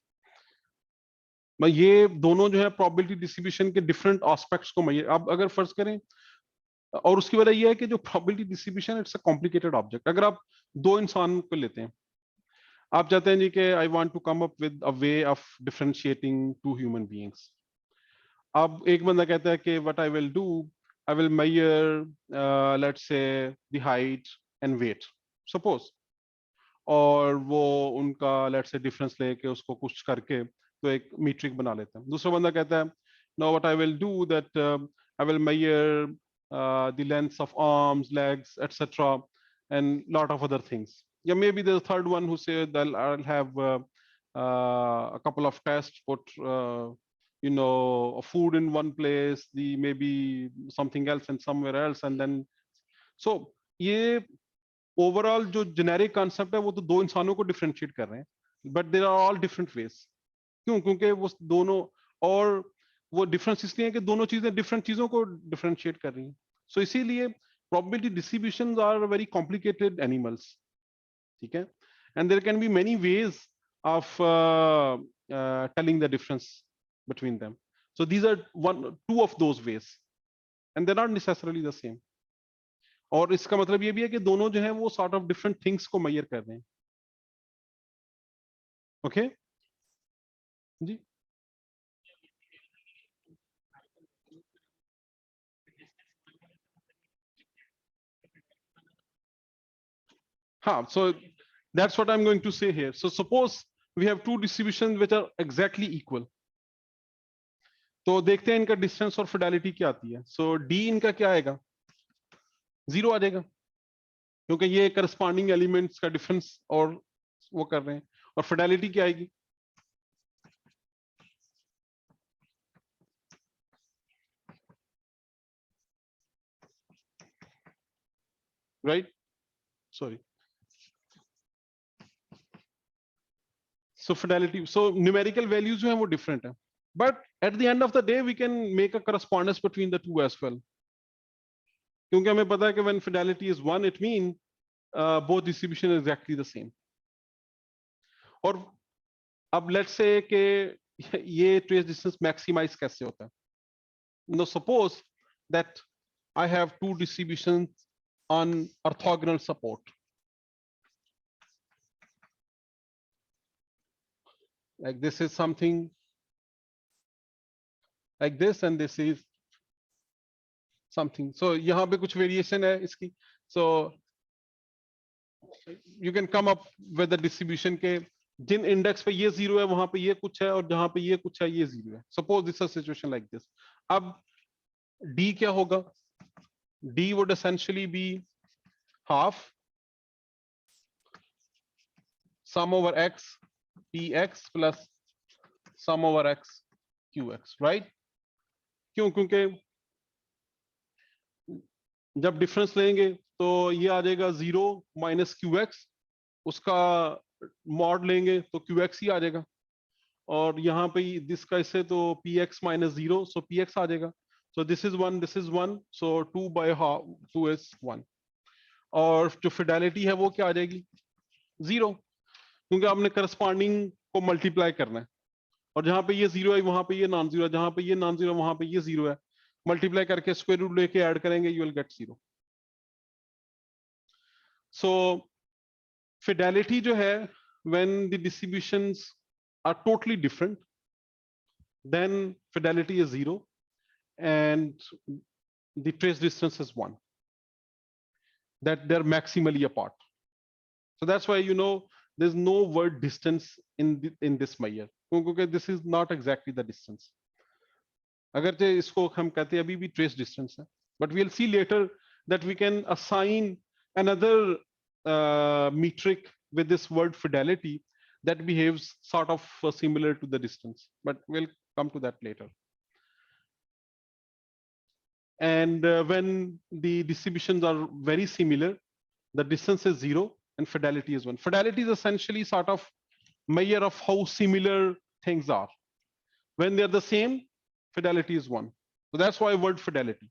ये दोनों जो है प्रोबेबिलिटी डिस्ट्रीब्यूशन के डिफरेंट एस्पेक्ट्स को मैं, अब अगर फर्ज करें, और उसकी वजह यह है कि जो probability distribution, it's a complicated object. अगर आप दो इंसान को लेते हैं, आप चाहते हैं जी कि I want to come up with a way of differentiating two human beings. अब एक बंदा कहता है कि what I will do, I will measure let's say the height and weight, suppose, और वो उनका लेट्स से डिफरेंस लेके उसको कुछ करके तो एक मीट्रिक बना लेते हैं। दूसरा बंदा कहता है, no, what I will do that I will measure the lengths of arms, legs, etcetera, and lot of other things. या may be the third one who say that I'll have a couple of tests, put food in one place, the maybe something else and somewhere else, and then so ये overall जो generic concept है वो तो दो इंसानों को differentiate कर रहे हैं, but there are all different ways. क्यों? क्योंकि वो दोनों, और वो डिफरेंस इसलिए है कि दोनों चीजें डिफरेंट चीजों को डिफरेंशिएट कर रही हैं। सो इसीलिए probability distributions are very complicated animals, ठीक है, and there can be many ways of telling the difference between them. So these are one two of those ways, and they are not necessarily the same. और इसका मतलब ये भी है कि दोनों जो है वो सॉर्ट ऑफ डिफरेंट थिंग्स को मेजर कर रहे हैं। ओके जी। हाँ, so that's what I'm going to say here. So suppose we have two distributions which are exactly equal. तो देखते हैं इनका डिस्टेंस और फिडेलिटी क्या आती है। सो डी इनका क्या आएगा? 0 आ जाएगा, क्योंकि ये करस्पॉन्डिंग एलिमेंट्स का डिफरेंस और वो कर रहे हैं। और फिडेलिटी क्या आएगी? Right, sorry. So fidelity, so numerical values जो है वो डिफरेंट है, but at the end of the day we can make a correspondence between the two as well, क्योंकि हमें पता है कि when fidelity is 1 it mean both distribution exactly the same. और अब लेट्स से कि ये ट्रेस डिस्टेंस मैक्सिमाइज कैसे होता है? No, suppose that I have two distribution on orthogonal support, like this is something like this and this is something, so यहाँ पे कुछ वेरिएशन है इसकी। so you can come up with the distribution के जिन index पे ये 0 है वहां पे ये कुछ है, और जहां पे ये कुछ है ये 0 है। Suppose this situation like this. अब d क्या होगा? d would essentially be half sum over x px plus sum over x qx, right? क्यों? क्योंकि जब डिफरेंस लेंगे तो ये आ जाएगा 0 माइनस क्यू एक्स, उसका मॉड लेंगे तो क्यू एक्स ही आ जाएगा, और यहाँ पे दिस का इससे तो पी एक्स माइनस 0, सो पी एक्स आ जाएगा. So this is 1, this is 1, so 2 by half 2 is 1. और जो फिडेलिटी है वो क्या आ जाएगी, 0, क्योंकि आपने करस्पॉन्डिंग को मल्टीप्लाई करना है, और जहां पे ये 0 है वहां पे ये नॉन जीरो है, जहां पे ये नॉन जीरो वहां पे ये 0 है, मल्टीप्लाई करके स्क्वायर रूट लेके ऐड करेंगे, you will get 0. So fidelity जो है, when the distributions are totally different, then fidelity is 0 and the trace distance is 1, that they're maximally apart. So that's why, there's no word distance in this measure, क्योंकि this is not exactly the distance. अगर तो इसको हम कहते हैं अभी भी trace distance है, but we'll see later that we can assign another metric with this word fidelity that behaves sort of similar to the distance, but we'll come to that later. And when the distributions are very similar, the distance is 0 and fidelity is 1. Fidelity is essentially sort of measure of how similar things are. When they're the same, fidelity is 1. So that's why word fidelity,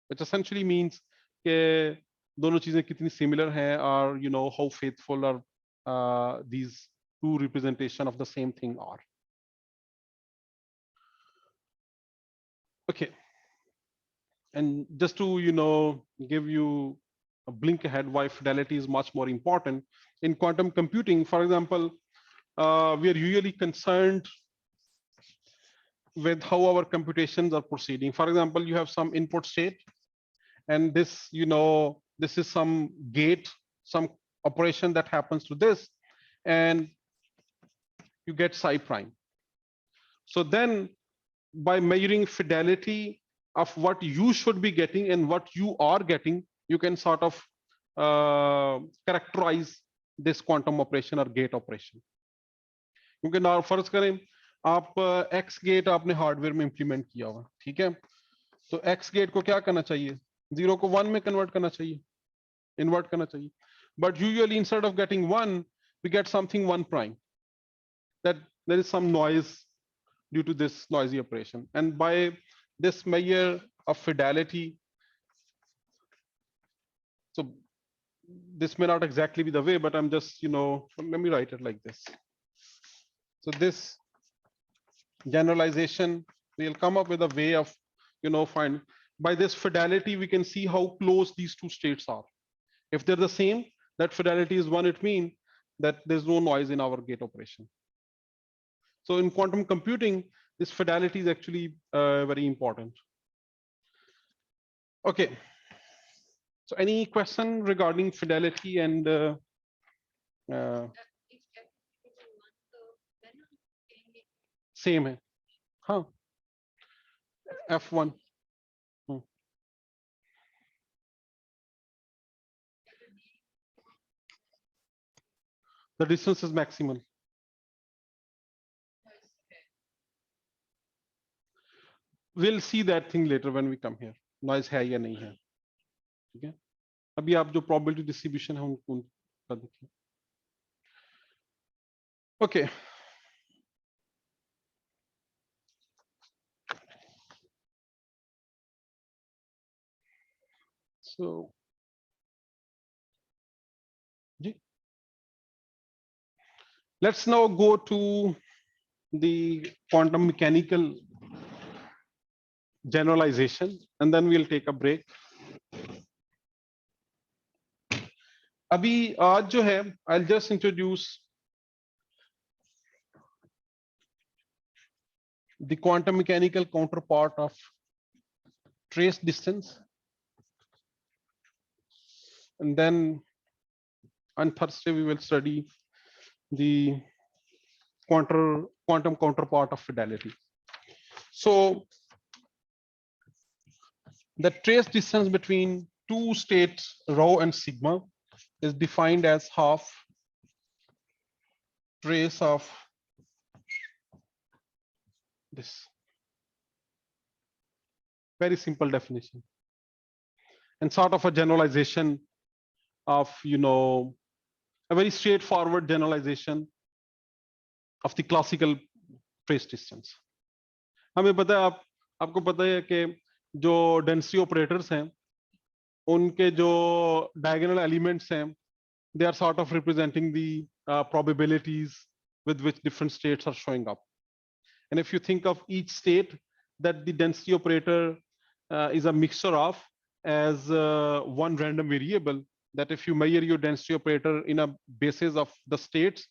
which essentially means कि दोनों चीजें कितनी similar हैं, or how faithful are these two representation of the same thing are. Okay, and just to give you a blink ahead why fidelity is much more important in quantum computing. For example, we are usually concerned with how our computations are proceeding. For example, you have some input state, and this this is some gate, some operation that happens to this, and you get psi prime. So then by measuring fidelity of what you should be getting and what you are getting, you can sort of characterize this quantum operation or gate operation. क्योंकि ना फर्ज करें आप x gate आपने hardware में implement किया हुआ, ठीक है, तो एक्स गेट को क्या करना चाहिए, 0 को 1 में कन्वर्ट करना चाहिए, इन्वर्ट करना चाहिए, but usually instead of getting 1 we get something 1 prime, that there is some noise due to this noisy operation. And by this measure of fidelity, so this may not exactly be the way, but I'm just let me write it like this. So this generalization, we'll come up with a way of find, by this fidelity we can see how close these two states are. If they're the same, that fidelity is 1, it means that there's no noise in our gate operation. So in quantum computing, this fidelity is actually very important. Okay, so any question regarding fidelity and If F is equal to 1, so then हम कहेंगे same है, हाँ, f1. The distance is maximal. We'll see that thing later when we come here. Noise है या नहीं है, ठीक है, अभी आप जो probability distribution है उनका देखिए. Okay. So, let's now go to the quantum mechanical generalization, and then we'll take a break. अभी आज जो है, I'll just introduce the quantum mechanical counterpart of trace distance, and then on Thursday we will study the quantum counterpart of fidelity. So the trace distance between two states rho and sigma is defined as half trace of this. Very simple definition. and sort of a generalization of, a very straightforward generalization of the classical trace distance. हमें पता है, आपको पता है कि जो density operators हैं उनके जो डायगोनल एलिमेंट्स हैं, they are sort of representing the probabilities with which different states are showing up. And if you think of each state that the density operator is a mixture of as one random variable, that if you measure your density operator in a basis of the states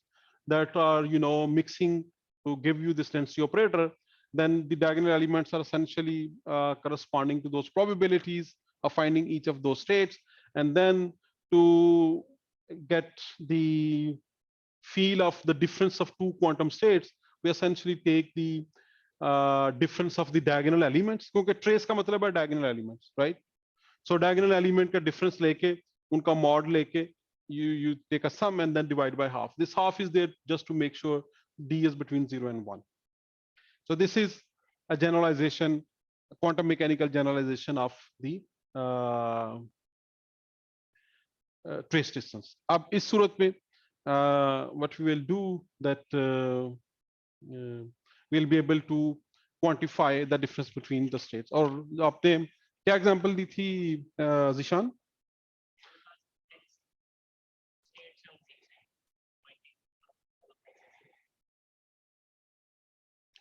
that are mixing to give you this density operator, then the diagonal elements are essentially corresponding to those probabilities of finding each of those states. And then to get the feel of the difference of two quantum states, we essentially take the difference of the diagonal elements, क्योंकि trace का मतलब है diagonal elements, right? So diagonal element का difference लेके उनका mod लेके you take a sum and then divide by half. This half is there just to make sure d is between 0 and 1. So this is a generalization, a quantum mechanical generalization of the trace distance. अब इस सूरत में what we will do that we'll be able to quantify the difference between the states. और आपने क्या example दी थी जिशान?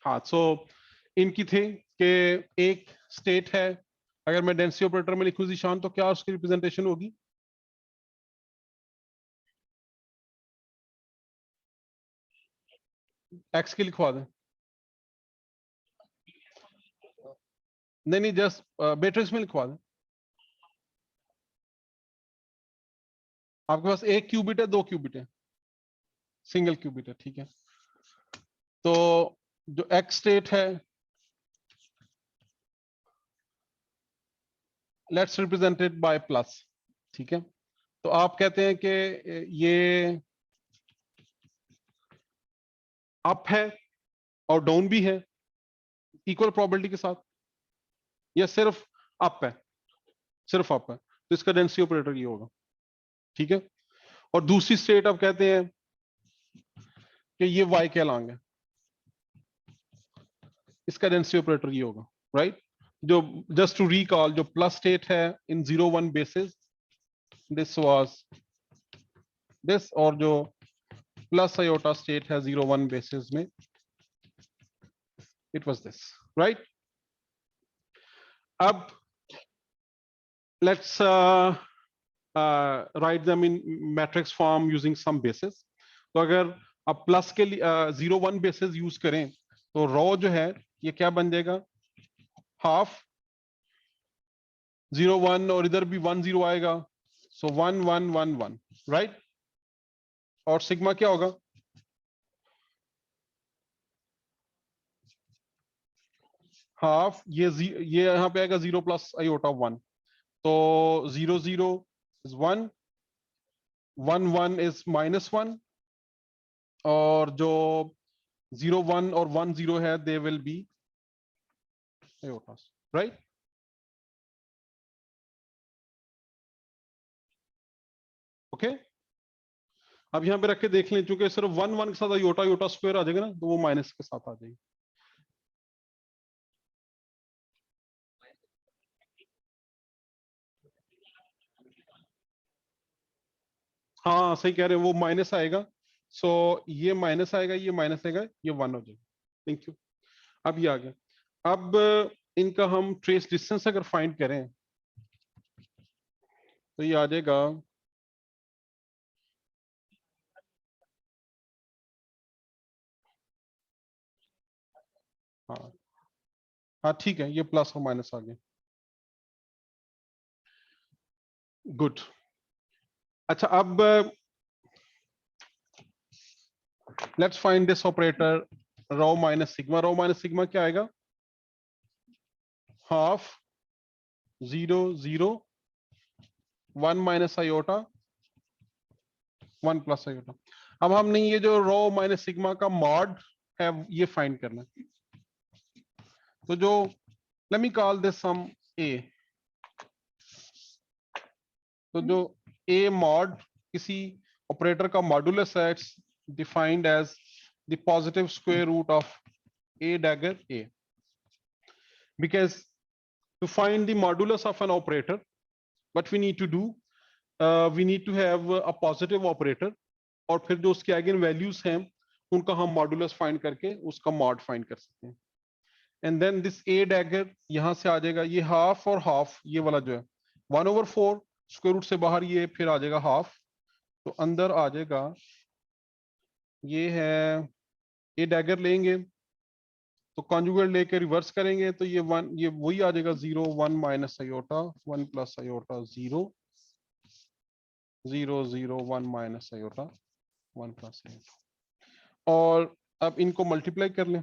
हाँ, so इनकी थे कि एक स्टेट है, अगर मैं डेंसिटी ऑपरेटर में लिखूं जिशान तो क्या उसकी रिप्रेजेंटेशन होगी? एक्स की लिखवा दें। नहीं, जस्ट मैट्रिक्स में लिखवा दें। आपके पास एक क्यूबिट है, दो क्यूबिट है? सिंगल क्यूबिट है, ठीक है। तो जो एक्स स्टेट है, लेट्स रिप्रेजेंटेड बाय प्लस, ठीक है। तो आप कहते हैं कि ये अप है और डाउन भी है इक्वल प्रोबेबिलिटी के साथ, या सिर्फ अप है? सिर्फ अप है, तो इसका डेंसिटी ऑपरेटर ये होगा, ठीक है। और दूसरी स्टेट आप कहते हैं कि ये वाई के अलॉन्ग है, इसका डेंसिटी ऑपरेटर ये होगा, राइट। जो जस्ट टू रिकॉल, जो प्लस स्टेट है इन 0-1 बेसिस, दिस वाज दिस, और जो प्लस आयोटा स्टेट है 0-1 बेसिस में, इट वाज दिस, राइट। अब let's write them in matrix form using some basis. तो अगर आप प्लस के लिए 0-1 बेसिस यूज करें तो रो जो है ये क्या बन जाएगा? हाफ 0-1, और इधर भी 1-0 आएगा, सो 1-1-1-1, राइट। और सिग्मा क्या होगा? हाफ ये यहाँ पे आएगा 0 प्लस आयोटा 1, तो 0-0 इज 1, 1-1 इज -1, और जो 0-1 और 1-0 है they will be iotas, right. Okay, अब यहाँ पे रख के देख लें, चूंकि सिर्फ 1-1 के साथ आयोटा आयोटा स्क्वायर आ जाएगा ना, तो वो माइनस के साथ आ जाएगी। हाँ सही कह रहे हैं, वो माइनस आएगा, सो ये माइनस आएगा, ये माइनस आएगा, ये 1 हो जाएगा। Thank you. अब ये आ गया। अब इनका हम ट्रेस डिस्टेंस अगर फाइंड करें तो ये आ जाएगा, हाँ हाँ ठीक है, ये प्लस और माइनस आ गया, गुड। अच्छा, अब let's find this operator rho minus sigma. Rho minus sigma क्या आएगा? Half 0-0 1 minus iota 1 plus iota. अब हमने ये जो रो माइनस सिग्मा का मॉड है ये फाइंड करना है, तो जो let me call this sum A, तो जो a mod किसी ऑपरेटर का मॉडुलस है, it's defined as the positive square root of a dagger a, because to find the modulus of an operator, what we need to do, we need to have a positive operator, और फिर जो उसके eigen values हैं उनका हम modulus find करके उसका mod find कर सकते हैं. And then this A dagger यहां से आ जाएगा, ये हाफ और हाफ, ये वाला जो है 1/4 स्क्वायर रूट से बाहर, ये फिर आ जाएगा हाफ, तो अंदर आ जाएगा, ये है ए डैगर लेंगे तो कॉन्जुगेट लेके रिवर्स करेंगे तो ये वन, ये वही आ जाएगा 0 1 minus iota 1 plus iota 0 0 0 1 minus iota 1 plus iota. और अब इनको मल्टीप्लाई कर लें,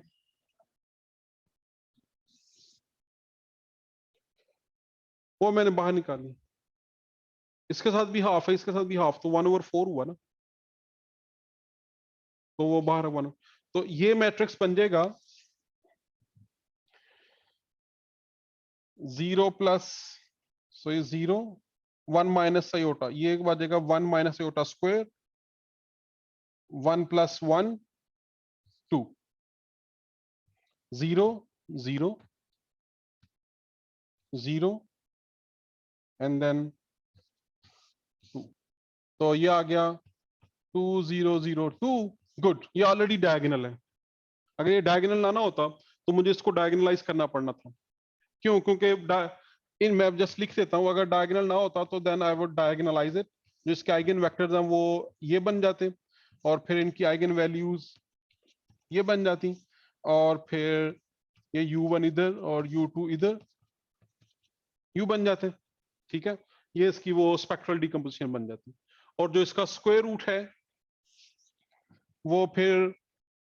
वो मैंने बाहर निकाली, इसके साथ भी हाफ है, इसके साथ भी हाफ, तो 1/4 हुआ ना, तो वो बाहर 1, तो ये मैट्रिक्स बन जाएगा 0 प्लस, सो ये 0 1 माइनस आयोटा, ये बचेगा 1 minus iota square 1 plus 1 2 0 0 0 and then 2, तो ये आ गया 2 0 0 2. गुड, ये ऑलरेडी डायगोनल है. अगर ये डायगोनल ना होता तो मुझे इसको डायगोनलाइज करना पड़ना था. क्यों? क्योंकि इन मैं जस्ट लिख देता हूँ, अगर डायगोनल ना होता तो देन आई वुड डायगोनलाइज इट, जो इसके आइगन वेक्टर्स हैं वो ये बन जाते, और फिर इनकी आइगन वैल्यूज ये बन जाती, और फिर ये u1 इधर और u2 इधर, u बन जाते. ठीक है, ये इसकी वो स्पेक्ट्रल डिकम्पोजिशन बन जाती. और जो इसका स्क्वायर रूट है वो फिर,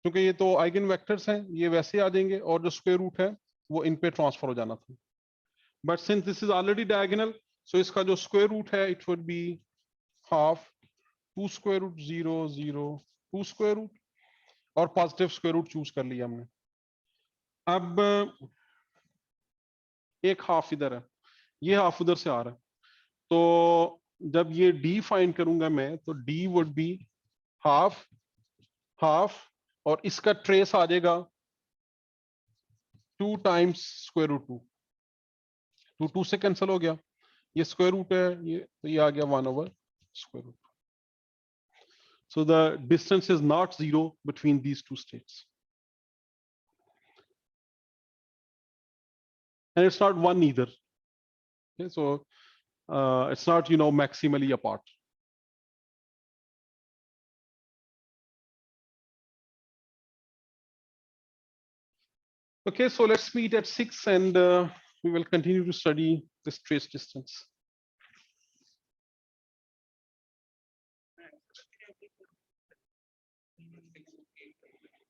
क्योंकि ये तो आइगन वेक्टर्स हैं, ये वैसे आ जाएंगे, और जो स्क्वायर रूट है वो इन पे ट्रांसफर हो जाना था. But since this is already diagonal, so इसका जो स्क्वायर रूट है it would be half 2 square root 0 0 2 square root, और पॉजिटिव स्क्वायर रूट चूज कर लिया हमने. अब एक हाफ इधर है, ये हाफ उधर से आ रहा है, तो जब ये डी फाइंड करूंगा मैं, तो D would be half half, और इसका ट्रेस आ जाएगा 2 टाइम्स स्क्वायर रूट 2, 2 2 से कैंसिल हो गया, ये स्क्वायर रूट है, ये तो ये आ गया 1/स्क्वायर root. So the distance is not 0 between these two states, and it's not 1 either. Okay, so it's not, maximally apart. Okay, so let's meet at 6, and we will continue to study this trace distance.